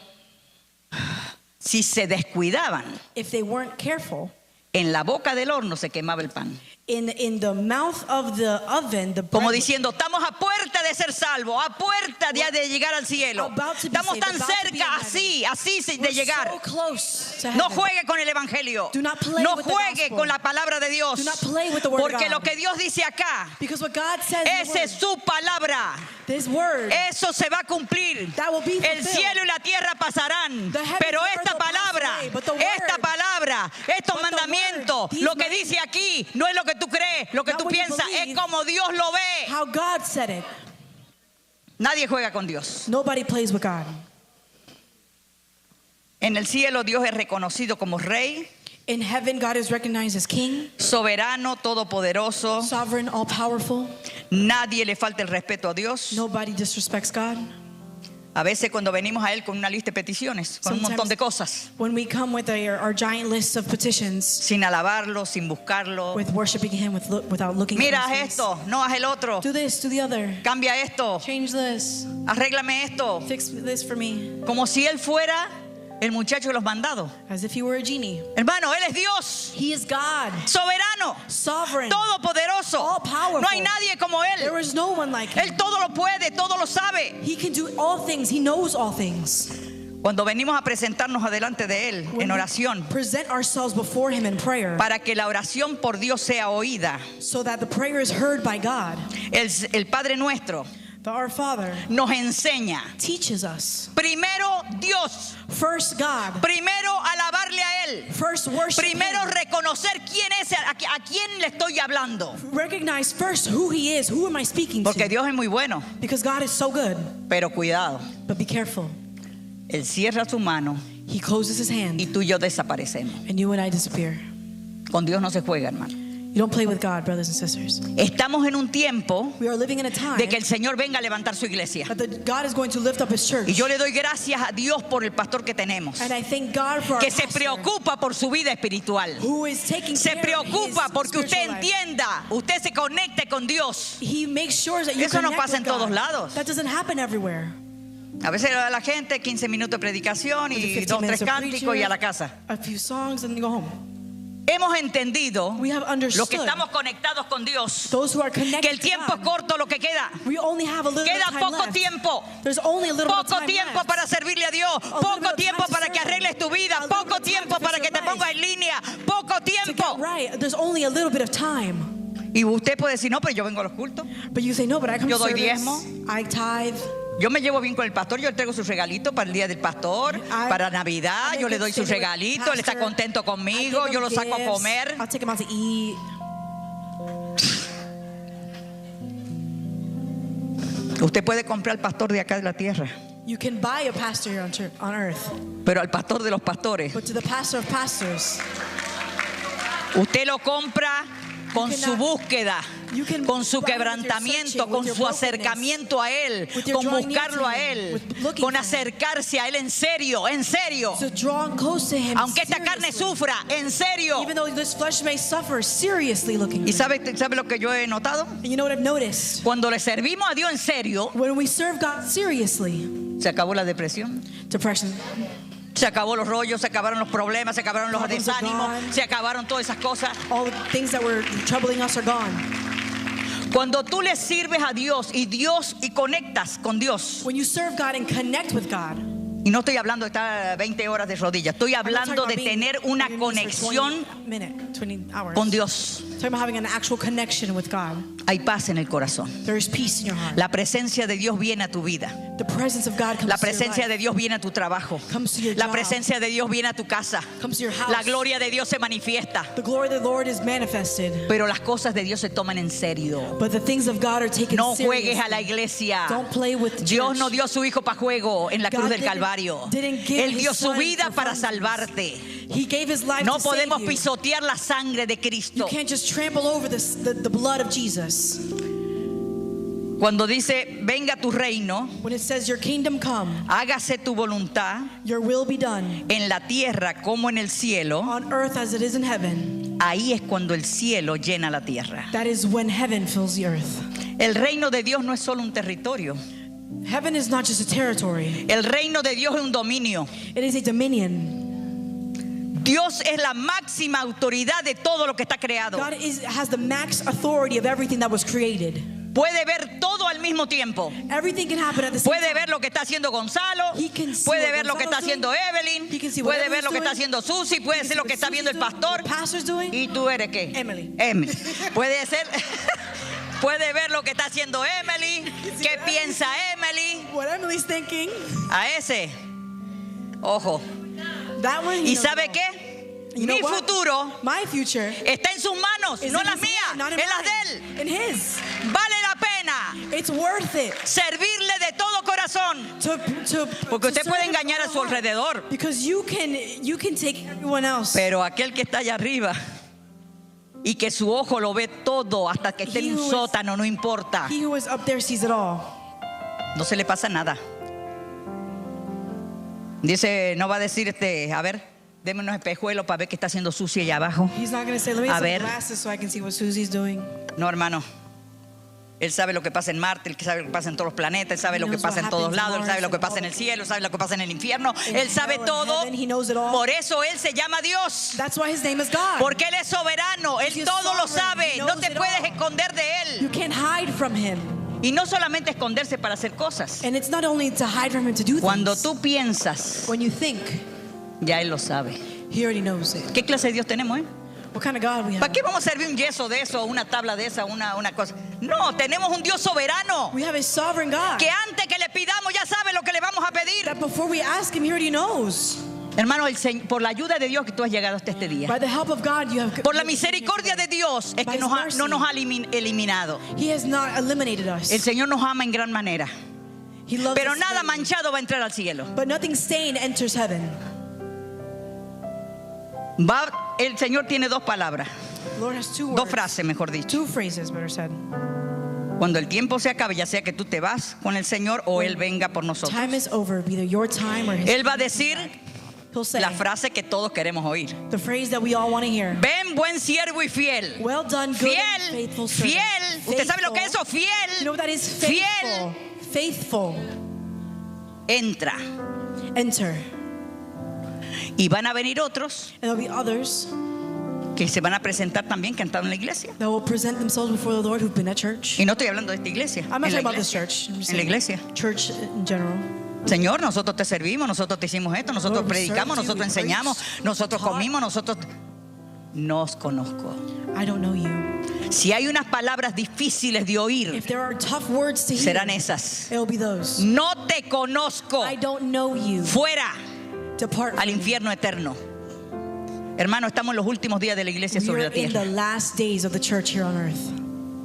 Si se descuidaban, If they weren't careful, en la boca del horno se quemaba el pan. in the mouth of the oven, the bread Como would- diciendo, estamos a puerta de ser salvos, a puerta de llegar al cielo. About to be Estamos saved, tan about to be in cerca, heaven. así de we're llegar. so close to No heaven. juegue con el Evangelio. Do not play No with the juegue gospel. con la palabra de Dios. Do not play with the word of Porque God. lo que Dios dice acá, Because what God says in esa es su palabra. His word, Eso se va a cumplir. that will be El fulfilled. cielo y la tierra pasarán. The heavens Pero and earth esta will pass palabra, away, but the esta word- palabra, estos but the mandamientos, word, these lo que mandaments- dice aquí, no es lo que tú crees, lo que Not tú what you piensas, es believe. como Dios lo ve. How God said it. Nadie juega con Dios. Nobody plays with God. En el cielo Dios es reconocido como Rey, In heaven, God is recognized as King, soberano, todopoderoso. sovereign, all powerful. Nadie le falta el respeto a Dios. Nobody disrespects God. A veces cuando venimos a Él con una lista de peticiones, con un montón de cosas, When we come with our giant list of petitions, sin alabarlo, sin buscarlo. with worshiping Him without looking Mira, at haz His face. esto, no haz el otro. Do this, do the other. Cambia esto, Change this. arréglame esto. Fix this for me. Como si Él fuera el muchacho de los mandados. As if He were a genie. Hermano, Él es Dios, He is God, soberano, sovereign, todopoderoso. all powerful. No hay nadie como There Él. is no one like Him. Él todo lo puede, todo lo sabe. He can do all things. He knows all things. Cuando venimos a presentarnos adelante de Él When en we oración, present ourselves before Him in prayer, para que la oración por Dios sea oída, so that the prayer is heard by God, el Padre nuestro our Father nos enseña. teaches us. Primero Dios, First God, primero alabarle a Él, first worship primero Him. reconocer quién es, a quién le estoy hablando. Recognize first who He is. Who am I speaking Porque to? Dios es muy bueno, Because God is so good. pero cuidado, But be careful. Él cierra su mano He closes His y hand, tú y yo desaparecemos. and you and I disappear. Con Dios no se juega, hermano. You don't play with God, brothers and sisters. Estamos en un tiempo We are living in a time de que el Señor venga a levantar su iglesia. that God is going to lift up His church. Y yo le doy gracias a Dios por el pastor que tenemos, And I thank God for our que se pastor, preocupa por su vida espiritual. who is taking Se care of his preocupa porque usted spiritual life. entienda, usted se conecte con Dios. He makes sure that you Eso no connect pasa en with todos God. lados. That doesn't happen everywhere. A veces le da a la gente 15 minutos de predicación y 15 dos, minutes tres of cánticos preaching, y a la casa. a few songs, and then go home. Hemos entendido, We have understood, los que estamos conectados con Dios, those who are connected que el tiempo to es God, corto lo que queda. we only have a little bit Queda of time poco left. tiempo. There's only a little bit of Poco time tiempo left. para servirle a Dios, little bit poco of tiempo time to para que serve Him. arregles tu vida, A little poco bit of time tiempo to para fix que te your pongas life. en línea, poco To get tiempo. right, there's only a little bit of time. Y usted puede decir, no, pero yo vengo a los cultos, But you say, no, but I come Yo to doy service. diezmo. I tithe. yo me llevo bien con el pastor, yo le traigo sus regalitos para el día del pastor, para Navidad, I yo le make doy good sus stay with regalitos, él está pastor. contento I conmigo, give yo him lo saco a gifts. comer. I'll take him out to eat. Usted puede comprar al pastor de acá de la tierra, You can buy a pastor here on earth, pero al pastor de los pastores, but to the pastor of pastors, usted lo compra con You su cannot- búsqueda, you can con su buy with your quebrantamiento, searching, con with your su brokenness, acercamiento a Él, with your con drawing near buscarlo to a Him, Él, with looking con for Him. acercarse a Él en serio, en serio. to draw close to him. Aunque esta carne seriously. sufra, en serio. Even though this flesh may suffer, seriously looking ¿Y for him. sabe lo que yo he notado? And you know what I've noticed? Cuando le servimos a Dios en serio, When we serve God seriously, se acabó la depresión, depression, se acabó los rollos, se acabaron los problemas, se acabaron los Problems are desánimos, gone. se acabaron todas esas cosas. all the things that were troubling us are gone. Cuando tú le sirves a Dios y conectas con Dios, When you serve God and connect with God, y no estoy hablando de estar 20 horas de rodillas, estoy I'm not talking hablando about de being tener on una your knees for conexión 20 hours. con Dios. Talking about having an actual connection with God. hay paz en el corazón. There is peace in your heart. La presencia de Dios viene a tu vida. The presence of God comes La to your presencia life. de Dios viene a tu trabajo. Comes to your La job. presencia de Dios viene a tu casa. Comes to your house. La gloria de Dios se manifiesta. The glory of the Lord is manifested. Pero las cosas de Dios se toman en serio. But the things of God are taken No seriously. juegues a la iglesia. Don't play with the Dios church. no dio a su hijo para juego en la God cruz del didn't- Calvario. didn't give Él his dio su son vida for para fun. salvarte. He gave his life No to save podemos you. pisotear la sangre de You Cristo. can't just trample over the blood of Jesus. Cuando dice, venga tu reino, When it says your kingdom come, hágase tu voluntad your will be done en la tierra como en el cielo, on earth as it is in heaven. ahí es cuando el cielo llena la tierra. That is when heaven fills the earth. El reino de Dios no es solo un territorio. Heaven is not just a territory. El reino de Dios es un dominio. It is a dominion. Dios es la máxima autoridad de todo lo que está creado. God has the max authority of everything that was created. Puede ver todo al mismo tiempo. Everything can happen at the same Puede time. ver lo que está haciendo Gonzalo, He can see puede what ver lo que está Gonzalo's haciendo doing. Evelyn, He can see what puede ver Evelyn's lo que está doing. haciendo Susi, puede ser lo que está viendo el pastor. The pastor's doing. ¿Y tú eres qué? Emily. Emily. Puede ser, puede ver lo que está haciendo Emily, qué piensa Emily. What Emily's thinking. A ese, ojo. That one. he ¿Y knows sabe it all. qué? You know Mi what? futuro My future está en sus manos, is no in las his mías, hand, not in en las de mine. él. In his. Vale la pena It's worth it servirle de todo corazón. Porque usted to puede serve engañar a with su all heart. alrededor. Because you can take everyone else. Pero aquel que está allá arriba y que su ojo lo ve todo hasta que esté en un He who is- sótano, no importa. He who is up there sees it all. No se le pasa nada. Dice, no va a decir a ver, deme unos espejuelos para ver qué está haciendo Susi allá abajo. He's not going to say, let me A get some ver. glasses so I can see what Susie's doing. No, hermano. Él sabe lo que pasa en Marte, él sabe lo que pasa en todos los planetas, él sabe He lo que knows what pasa en todos happens in lados, él sabe Mars lo que and pasa en all el cielo, él sabe lo que pasa en el infierno, In él sabe hell and todo. heaven, he knows it all. Por eso él se llama Dios. That's why his name is God. Porque él es soberano, él He is todo lo sovereign, sabe, he no knows te it puedes all. esconder de You él. can't hide from him. Y no solamente esconderse para hacer cosas. And it's not only to hide from him to do Cuando things. tú piensas, When you think, ya él lo sabe. he already knows it. ¿Qué clase de Dios tenemos, What kind of God we ¿Para have? qué vamos a servir un yeso de eso, una tabla de esa, una cosa? No, tenemos un Dios soberano We have a sovereign God. que antes que le pidamos ya sabe lo que le vamos a pedir. That before we ask him, he already knows. Hermano, por la ayuda de Dios que tú has llegado hasta este día. By the help of God, you have. Por la misericordia de Dios es que By his no nos ha mercy. eliminado. He has not eliminated us. El Señor nos ama en gran manera. He loves Pero us nada greatly. manchado va a entrar al cielo. But nothing stained enters heaven. El Señor tiene dos palabras, The Lord has two dos words. frases, mejor dicho. Two phrases, better said. Cuando el tiempo se acabe, ya sea que tú te vas con el Señor o Él venga por nosotros. Time is over, either your time or his. Él va a decir He'll say la frase que todos queremos oír. the phrase that we all want to hear. Ven, buen siervo y fiel. Well done, good and Fiel, faithful servant. fiel. ¿Usted sabe lo que es eso? You know Fiel. what that is? Faithful. Faithful. Entra. Enter. Y van a venir otros And there'll be others que se van a presentar también que han estado en la iglesia. that will present themselves before the Lord who've been at church. Y no estoy hablando de esta iglesia. I'm not en la talking about this iglesia. church. I'm just En la saying iglesia. Church in general. Señor, nosotros te servimos, nosotros te hicimos esto, nosotros Lord, we predicamos, served you, nosotros we enseñamos, preached, nosotros taught. comimos, nosotros... No os conozco. I don't know you. Si hay unas palabras difíciles de oír, If there are tough words to hear, serán esas. it'll be those. No te conozco. I don't know you. Fuera Depart al from me. infierno eterno. Hermano, estamos en los últimos días de la iglesia We sobre are la in the tierra. last days of the church here on earth.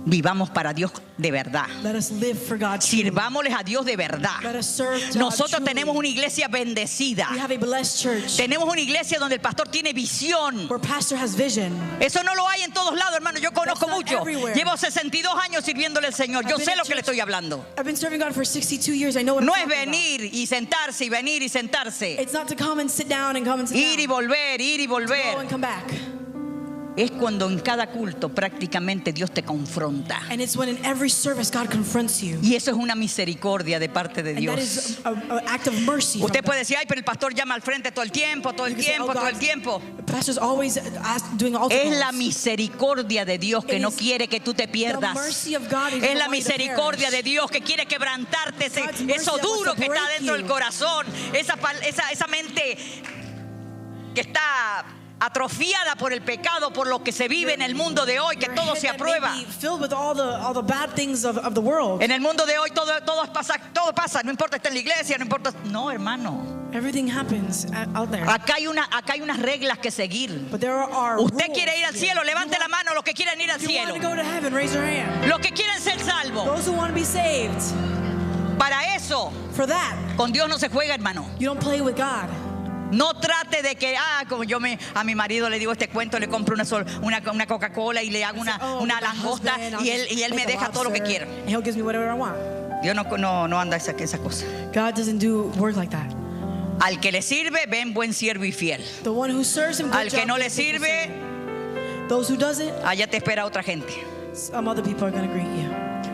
Vivamos para Dios de verdad. Let us live for God. truly. Sirvámosles a Dios de verdad. Let us serve God Nosotros truly. tenemos una iglesia bendecida. We have a blessed church Tenemos una iglesia donde el pastor tiene visión. where pastor has vision. Eso no lo hay en todos lados, hermano. Yo conozco That's not mucho. everywhere. Llevo 62 años sirviéndole al Señor. Yo I've been sé at lo que le church. estoy hablando. I've been serving God for 62 years. I know what No I'm es talking about. venir y sentarse y venir y sentarse. It's not to come and sit down and come and sit Ir y down. volver, ir y Go volver. and come back. Es cuando en cada culto prácticamente Dios te confronta. And it's when in every service God confronts you. Y eso es una misericordia de parte de And that Dios. is an act of mercy. from Usted God. puede decir, ay, pero el pastor llama al frente todo el tiempo, todo el You can say, tiempo, "Oh, todo el God, tiempo. the pastor's always doing altar Es la calls. misericordia de Dios que It no is quiere que tú te The pierdas. mercy of God is Es la the way to misericordia perish. de Dios que quiere quebrantarte God's mercy eso that duro wants que to está break dentro del you. corazón, esa mente que está atrofiada por el pecado, por lo que se vive en el mundo de hoy, que Your todo head se that may aprueba. be filled with all the bad things of the world. En el mundo de hoy todo pasa, no importa estar en la iglesia, no importa. No, hermano. Everything happens out there. Acá hay unas reglas que seguir. But there are Usted rules quiere ir al here. cielo, levante la mano los que quieren ir al If you want cielo. to go to heaven, raise your hand. Los que quieren ser salvos. Those who want to be saved, Para eso, for that, con Dios no se juega, hermano. you don't play with God. No trate de que, como a mi marido le digo este cuento, le compro una Coca-Cola y le hago una Oh, with my langosta husband, I'll y just él me make a deja todo lo que lobster, quiera. and he'll give me whatever I want. Dios no anda esa cosa. God doesn't do work like that. Al que le sirve, ven buen siervo y fiel. The one who serves him, good Al que job, no le good faithful sirve, servant. Those who doesn't, allá te espera otra gente. some other people are going to greet you.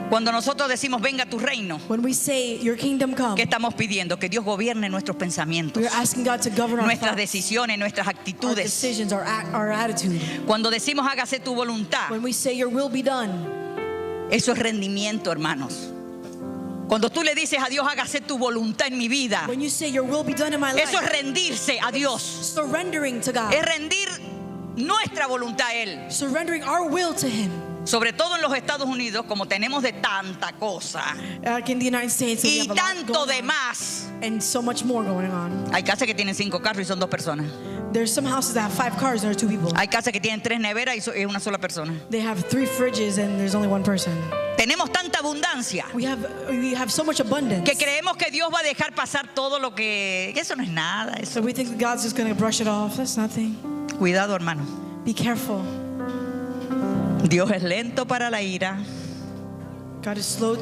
Cuando nosotros decimos venga tu reino, When we say your kingdom come, ¿qué estamos pidiendo? Que Dios gobierne nuestros pensamientos, we are asking God to govern our nuestras thoughts, decisiones, nuestras our actitudes. decisions, our attitude. Cuando decimos hágase tu voluntad, When we say your will be done, eso es rendimiento, hermanos. Cuando tú le dices a Dios hágase tu voluntad en mi vida, when you say your will be done in my eso es life, rendirse a Dios. surrendering to God, Es rendir nuestra voluntad a Él. surrendering our will to Him. Sobre todo en los Estados Unidos, como tenemos de tanta cosa Like in the United States, we y have a lot tanto going de on, más. and so much more going on. Hay casas que tienen 5 carros y son 2 personas. There's some houses that have 5 cars and there are 2 people. Hay casas que tienen 3 neveras y es una sola persona. They have 3 fridges and there's only 1 person. Tenemos tanta abundancia We have so much abundance. que creemos que Dios va a dejar pasar todo lo que eso no es nada. So Eso. we think God's just going to brush it off. That's nothing. Cuidado, hermano. Be careful. Dios es lento para la ira. God is slow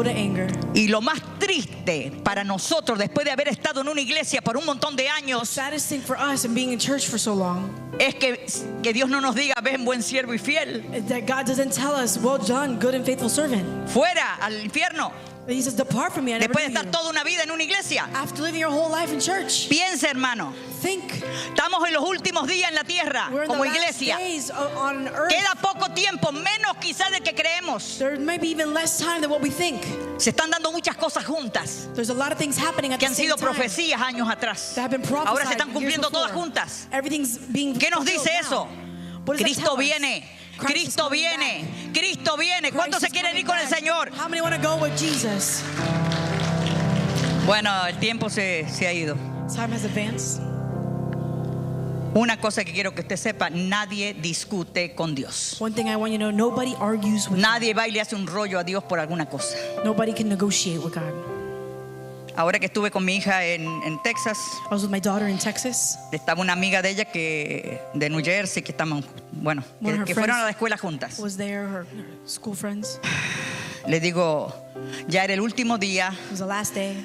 to anger. Y lo más triste para nosotros, después de haber estado en una iglesia por un montón de The años, saddest thing for us and being in church for so long es que Dios no nos diga, ven buen siervo y fiel, is that God doesn't tell us, well done, good and faithful servant. fuera al infierno, He says, depart from me, I never después de knew estar you. toda una vida en una iglesia. After living your whole life in church, Piensa, hermano, think estamos en los últimos días en la tierra we're in the como last iglesia. days on earth. Queda poco tiempo, menos quizás del que creemos. There may be even less time than what we think. Se están dando muchas cosas juntas There's a lot of things happening at que the han same sido time profecías años atrás. that have been prophesied Ahora se están years cumpliendo todas before. juntas. Everything's being ¿Qué nos dice fulfilled eso? now. What does that Cristo tell us? viene, Christ is Cristo coming viene, back. Cristo viene. ¿Cuántos Christ se is quieren coming ir con el back. Señor? How many want to go with Jesus? Bueno, el tiempo se ha ido. Time has advanced. Una cosa que quiero que usted sepa, nadie discute con Dios. One thing I want you to know, nobody argues with Nadie va y le hace un rollo a Dios por alguna cosa. God. Nobody can negotiate with God. Ahora que estuve con mi hija en Texas, I was with my daughter in Texas. estaba una amiga de ella de New Jersey que estaban, bueno, One of her que fueron a friends la escuela juntas. Was there, her school friends. Le digo, ya era el último día, It was the last day.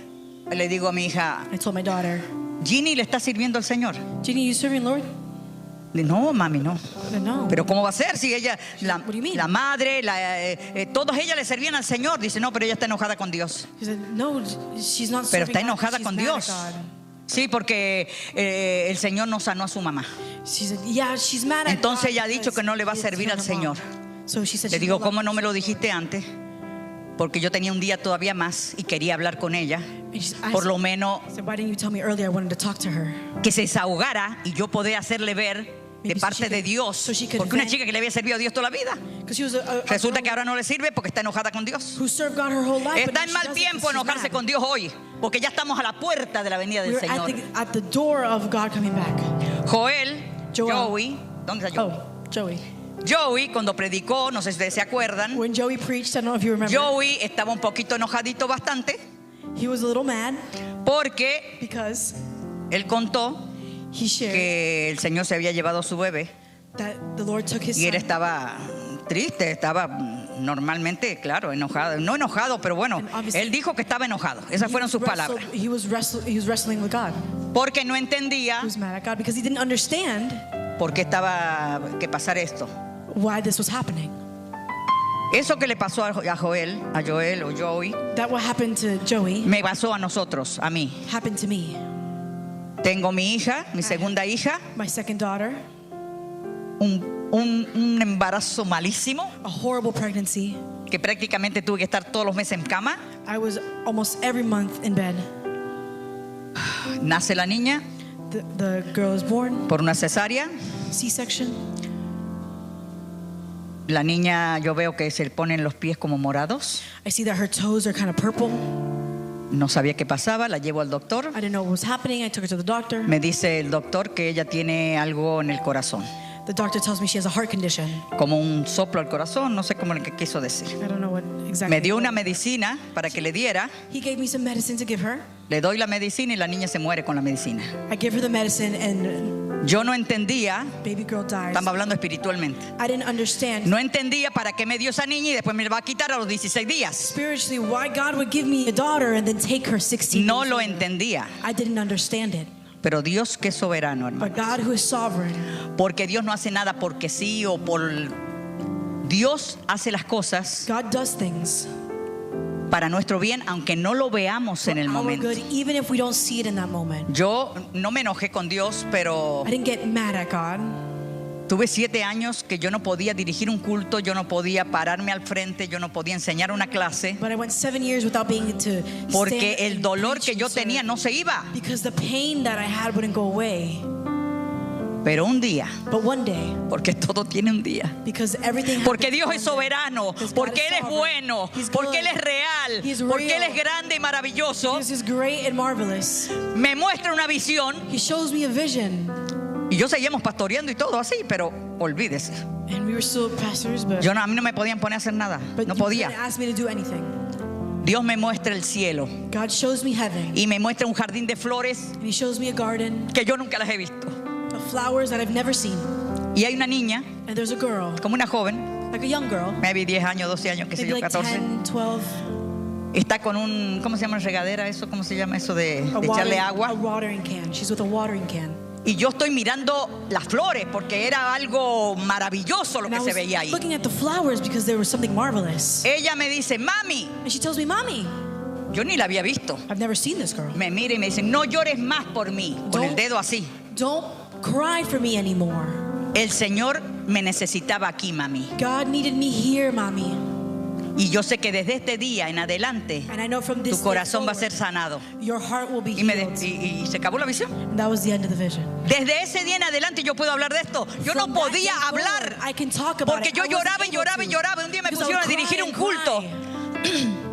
le digo a mi hija, I told my daughter, Ginny le está sirviendo al Señor. Ginny, you serving Lord? No, mami, no. I said, no. Pero ¿cómo va a ser si ella, What do you mean? la madre, todas ellas le servían al Señor? Dice, no, pero ella está enojada con Dios. She said, no, she's not Pero serving está God, enojada she's con mad at Dios. God. Sí, porque el Señor no sanó a su mamá. She said, yeah, she's mad at Entonces God ella ha dicho because que no le va a he servir al didn't Señor. heal her mom. So she said, Le she digo, told ¿cómo her- no me lo dijiste antes? Porque yo tenía un día todavía más y quería hablar con ella. And she said, Por lo menos I said, why didn't you tell me earlier? I wanted to talk to her. que se desahogara y yo poder hacerle ver de Maybe so parte she de could- Dios. so she could Porque una vent. chica que le había servido a Dios toda la vida, Because she was a resulta girl que ahora no le sirve porque está enojada con Dios. who served God her whole life. but Está now en she mal doesn't tiempo 'cause she's enojarse mad. con Dios hoy, porque ya estamos a la puerta de la venida del We're Señor. at the door of God coming back. Joel, Joel. Joey, ¿dónde está Joey? Oh, Joey. Joey, cuando predicó, no sé si ustedes se acuerdan, When Joey preached, I don't know if you remember, Joey estaba un poquito enojadito bastante he was a little mad porque because él contó he shared que el Señor se había llevado a su bebé that the Lord took his y él son. estaba triste, estaba normalmente, claro, enojado, no enojado, pero bueno, And obviously- él dijo que estaba enojado, esas fueron sus palabras, He was wrestling with God. porque no entendía He was mad at God because he didn't understand por qué estaba que pasar esto. why this was happening. Eso que le pasó a Joel o Joey, That what happened to Joey me pasó a nosotros, a mí. happened to me. Tengo mi hija, mi segunda hija, My second daughter, un embarazo malísimo, a horrible pregnancy. que prácticamente tuve que estar todos los meses en cama. I was almost every month in bed. Nace la niña, The girl is born, por una cesárea. C-section. La niña, yo veo que se le ponen los pies como morados. I see that her toes are kind of purple. No sabía qué pasaba, la llevo al doctor. I didn't know what was happening. I took her to the doctor. Me dice el doctor que ella tiene algo en el corazón, The doctor tells me she has a heart condition. como un soplo al corazón, no sé cómo le quiso decir. I don't know what exactly. Me dio una medicina para que le diera. He gave me some medicine to give her. Le doy la medicina y la niña se muere con la medicina. I give her the medicine and Yo no entendía, baby girl dies. estamos hablando espiritualmente, I didn't understand no entendía para qué me dio esa niña y después me la va a quitar a los 16 días. spiritually why God would give me a daughter and then take her 16 No days lo later. entendía. I didn't understand it. Pero Dios que es soberano, hermano. But God who is sovereign, Porque Dios no hace nada porque sí o por... Dios hace las cosas God does things para nuestro bien, aunque no lo veamos en el for our momento. good, even if we don't see it in that moment. Yo no me enojé con Dios, pero I didn't get mad at God. tuve 7 años que yo no podía dirigir un culto, yo no podía pararme al frente, yo no podía enseñar una clase, But I went 7 years without being able to porque stand el and dolor preach que and yo serve. tenía no se iba. Because the pain that I had wouldn't go away. Pero un día, But one day, porque todo tiene un día, because everything porque happens Dios one es day. soberano, Because God porque is Él es sovereign. bueno, He's porque Él good. es real, He's porque Él real. es grande y maravilloso, This is great and marvelous. me muestra una visión. He shows me a vision. Y yo seguíamos pastoreando y todo así, pero olvídese. And we were still pastors, but, A mí no me podían poner a hacer nada, but no you podía. couldn't ask me to do anything. Dios me muestra el cielo God shows me heaven. y me muestra un jardín de flores And he shows me a garden que yo nunca las he visto. of flowers that I've never seen. Y hay una niña, And there's a girl, como una joven, like a young girl, maybe 10 años, 12 años, qué sé maybe yo, like 14. 10, 12, Está con un, ¿cómo se llama? Regadera, eso, ¿cómo se llama eso de echarle a agua? watering can. She's with a watering can. Y yo estoy mirando las flores porque era algo maravilloso lo And que I se was veía ahí. looking at the flowers because there was something marvelous. Ella me dice, mami, And she tells me, Mommy, yo ni la había visto. I've never seen this girl. Me mira y me dice, no llores más por mí, con el Don't- dedo así. Don't cry for me anymore. El Señor me necesitaba aquí, mami. God needed me here, Mommy. Y yo sé que desde este día en adelante And I know from tu this day corazón va a forward, ser sanado. your heart will be Y, healed. y se acabó la visión. And that was the end of the vision. Desde ese día en adelante yo puedo hablar de esto. Yo no From that podía day hablar forward, I can talk about porque it. yo I wasn't lloraba y able lloraba y to. lloraba. Un día me Because I pusieron a would dirigir cry un and culto cry.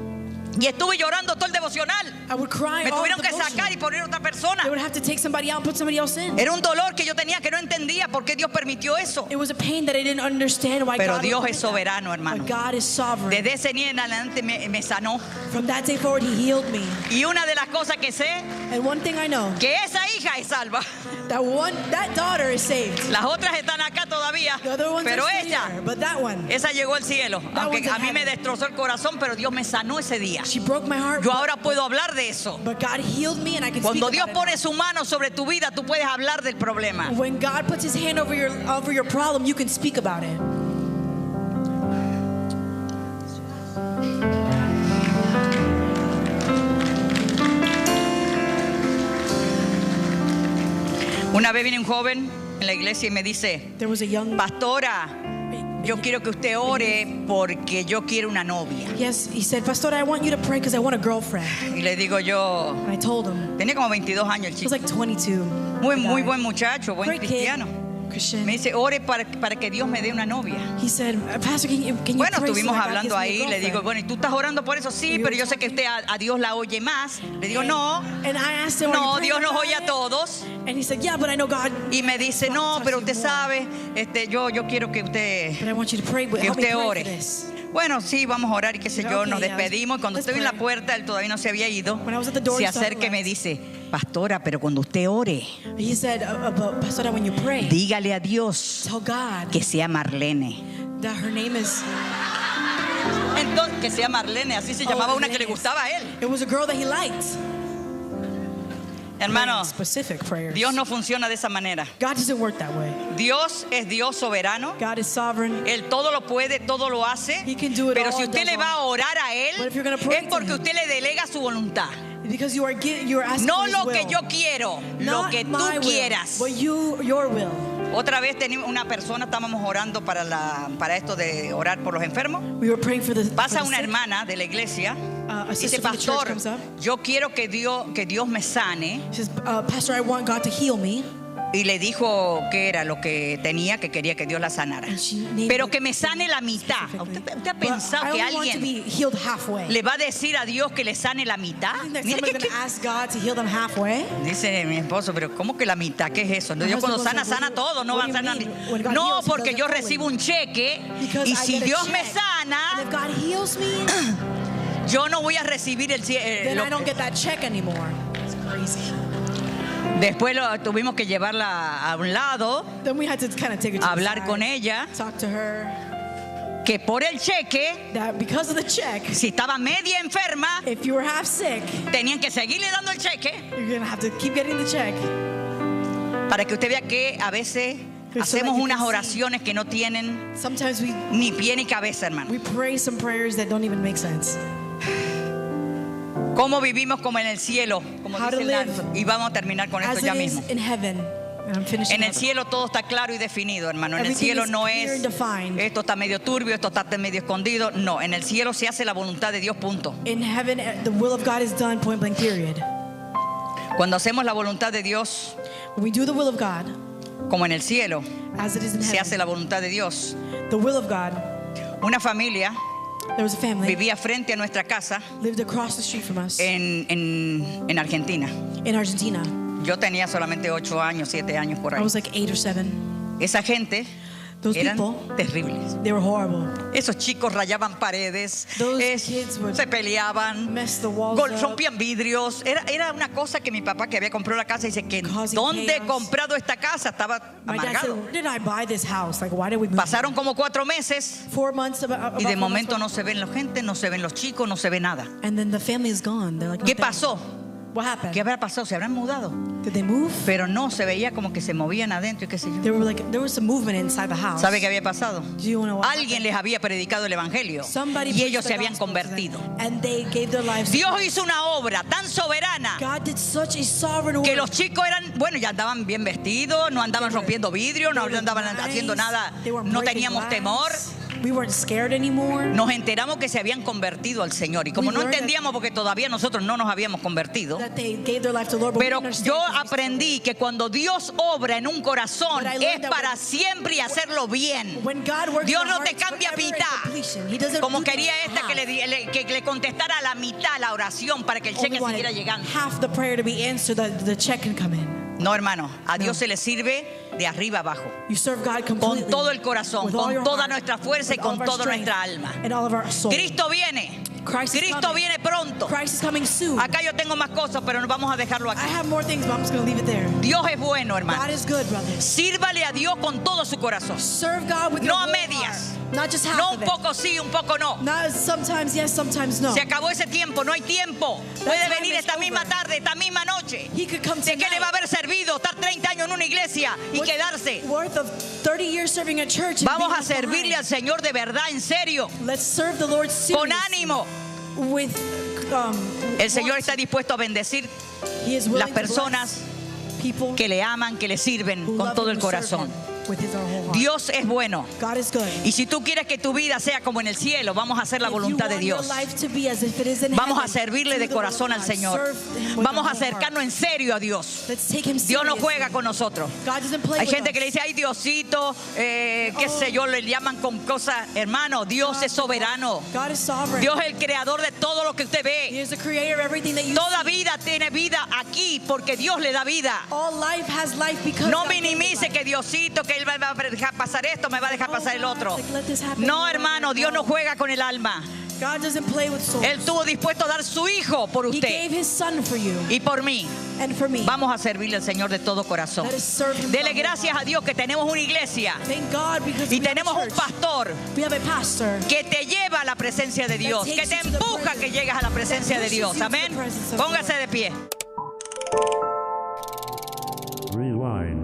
y estuve llorando todo el devocional. I would cry Me all tuvieron the que sacar y devotion. poner otra persona. They would have to take somebody out and put somebody else in. Era un dolor que yo tenía que no entendía por qué Dios permitió eso. It was a pain that I didn't understand why Pero God Dios would es do that. soberano, hermano. But God is sovereign. Desde ese día en adelante me sanó. From that day forward, He healed me. Y una de las cosas que sé, And one thing I know, que esa hija es salva. that daughter is saved. Las otras están acá todavía. The other ones Pero are still ella, here, but that one, esa llegó al cielo. Aunque one's in a mí me heaven. destrozó el corazón, pero Dios me sanó ese día. she broke my heart. Yo ahora puedo hablar de eso. But God healed me, and I can Cuando speak Dios about pone it su mano sobre tu vida, tú puedes hablar del problema. now. When God puts His hand over your problem, you can speak about it. Una vez viene un joven en la iglesia y me dice, There was a young pastora, yo quiero que usted ore porque yo quiero una novia. Yes, he said, Pastor, I want you to pray because I want a girlfriend. Y le digo yo, And I told him, tenía como 22 años el he was chico. like 22. Muy guy. buen muchacho, buen Great kid, cristiano. Christian. Me dice, ore para que Dios me dé una novia. He said, Pastor, can you Bueno, pray so estuvimos that God hablando gives me a ahí, le digo, girlfriend? bueno, ¿y tú estás orando por eso? Sí, We pero were yo sé que usted a Dios la oye más. Le digo, no, And I asked him, no, "Are you Dios praying nos about oye a it?" todos. And he said, yeah, but I know God. Y me dice, no, pero usted sabe, yo quiero que But usted, I want you to pray. que Help me usted pray ore. for this. Bueno, sí, vamos a orar y qué sé yo, Okay, nos yeah, despedimos. Y cuando let's estoy en la pray. puerta, él todavía no se había ido, When I was at the door, se he started acerca y me left. dice, pastora, pero cuando usted ore, He said, but Pastor, when you pray, dígale a Dios tell God que sea Marlene. that her name is. Entonces, que sea Marlene, así se llamaba una que le gustaba a él. It was a girl that he liked. Hermano, Praying specific prayers. Dios no funciona de esa manera. God doesn't work that way. Dios es Dios soberano. God is sovereign. Él todo lo puede, todo lo hace. He can do it Pero all si and usted does le va a orar a But Él, if you're gonna pray es porque to him, usted le delega su voluntad. Because you are asking No for his lo que will. yo quiero, lo Not que my tú will, quieras. but your will. Otra vez teníamos una persona, estábamos orando para esto de orar por los enfermos. We were praying for the Pasa for the una sick. hermana de la iglesia a Dice, sister from the church pastor, comes up. yo quiero que Dios me sane. She says, Pastor, I want God to heal me. Y le dijo que era lo que tenía, que quería que Dios la sanara. And she named Pero it que me sane la mitad. specifically. ¿Usted ha But pensado I que only want to be alguien healed halfway. le va a decir a Dios que le sane la mitad? I think that Mire somebody's que- going to ask God to heal them halfway. Dice mi esposo, pero ¿cómo que la mitad? ¿Qué es eso? Dios cuando sana, sana todo, no va a sanar. No, porque yo recibo un cheque Because y I si get a Dios me check. sana, And if God heals me, yo no voy a recibir el then I don't get that check anymore. It's crazy. Después tuvimos que llevarla a un lado, Then we had to kind of take her to the hablar side, con ella, talk to her, que por el cheque, that because of the check, si estaba media enferma, if you were half sick, tenían que seguirle dando el cheque you're going to have to keep getting the check. para que usted vea que a veces So hacemos that you unas can see. oraciones que no tienen Sometimes ni pie ni cabeza, hermano. we pray some prayers that don't even make sense. ¿Cómo vivimos como en el cielo? Como How dice to el live Nando. Y vamos a terminar con esto As ya it is mismo. in heaven. And I'm finishing En el up. cielo todo está claro y definido, hermano. En el Everything cielo is no clear es, and defined. esto está medio turbio, esto está medio escondido. No, en el cielo se hace la voluntad de Dios, punto. In heaven, the will of God is done, point blank, period. Cuando hacemos la voluntad de Dios, When we do the will of God, como en el cielo, as it is in se hace heaven, la voluntad de Dios. the will of God, Una familia there was a family vivía frente a nuestra casa lived across the street from us en Argentina. in Argentina. Yo tenía solamente 8 años, 7 años por I ahí. was like 8 or 7. Esa gente Those eran people, terribles. they were horrible. Esos chicos rayaban paredes, Those kids would se peleaban, mess the walls up. rompían vidrios. Era una cosa que mi papá, que había comprado la casa, dice que Causing ¿dónde he chaos. comprado esta casa? Estaba My dad said, amargado. where did I buy this house? Like, why did we move? Pasaron como 4 meses 4 months about y de 4 momento no months. se ven la gente, no se ven los chicos, no se ve nada. And then the family is gone. They're like, ¿Qué "What the- pasó? What happened? ¿Qué habrá pasado? ¿Se habrán mudado? Did they move? Pero no, se veía como que se movían adentro y qué sé yo. There was some movement inside the house. ¿Sabe qué había pasado? Do you know what Alguien les había predicado el evangelio Somebody y preached ellos the se habían gospel to them, convertido. and they gave their lives to Dios Christ. hizo una obra tan soberana God did such a sovereign que work. los chicos eran, bueno, ya andaban bien vestidos, no andaban rompiendo vidrio, no They were andaban nice, haciendo nada, they weren't no breaking teníamos glass. temor. We weren't scared anymore. Nos enteramos que se habían convertido al Señor y como We no learned entendíamos porque todavía nosotros no nos habíamos convertido, That they gave their life to the Lord, but we pero didn't understand yo because we aprendí que cuando Dios obra en un corazón But I learned es that para siempre y hacerlo bien. When God works Dios in no our te hearts cambia forever in mitad. completion. He doesn't Como do things quería esta que half. que le contestara a la mitad la oración para que el Only cheque wanted siguiera llegando. half the prayer to be answered, the check can come in. No, hermano, a No. Dios se le sirve de arriba abajo, You serve God completely. con todo el corazón, with all con your toda heart, nuestra fuerza y with all con of our toda strength, nuestra alma. and all of our soul. Cristo viene. Christ is Cristo coming. viene pronto. Christ is coming soon. Acá yo tengo más cosas, pero no vamos a dejarlo I aquí. have more things, but I'm just going to leave it there. Dios es bueno, hermano. God is good, brothers. Sírvale a Dios con todo su corazón. Serve God with your No a whole medias. heart. Not just half No of un it. poco sí, un poco no. Not sometimes yes, sometimes no. Se acabó ese tiempo, no hay tiempo. Puede time venir is esta misma over. tarde, esta misma noche. He could come ¿De qué le va a tonight. haber servido estar 30 años en una iglesia y What's quedarse? worth of 30 years serving at church and Vamos being a servirle al left Señor de verdad, en serio, behind. Let's serve the Lord con seriously. ánimo. With El Señor want. está dispuesto a bendecir He is willing las to personas bless people que le aman, que le sirven who con love todo him, el who serve corazón. him with his whole heart. Dios es bueno. God is good. Y si tú quieres que tu vida sea como en el cielo, vamos a hacer la If you voluntad de want your Dios. life to be as if it is in Vamos a heaven, servirle do de the will of corazón al God. Señor. Serve him with Vamos a your whole acercarnos heart. en serio a Dios. Let's take him Dios no seriously. juega con nosotros. God doesn't play Hay with gente us. que le dice, ay Diosito, qué sé yo, le llaman con cosas. Hermano, Dios es soberano. God is sovereign. Dios es el creador de todo lo que usted He ve. is the creator of everything that you Toda see. vida tiene vida aquí porque Dios le da vida. All life has life because No God gave it minimice life. que Diosito, que Él va a dejar pasar esto, me va a dejar Oh, pasar el God, otro. like, let this happen. No, hermano, Dios no juega con el alma. God doesn't play with souls. Él estuvo dispuesto a dar su hijo por He usted gave his son for you y por mí. and for me. Vamos a servirle al Señor de todo corazón. Let us serve him Dele from the gracias heart. a Dios que tenemos una iglesia Thank God because y we have a tenemos un church. pastor We have a pastor. que te lleva a la presencia de Dios, que te empuja a que llegues a la presencia de Dios. Amén. Póngase de pie. Rewind.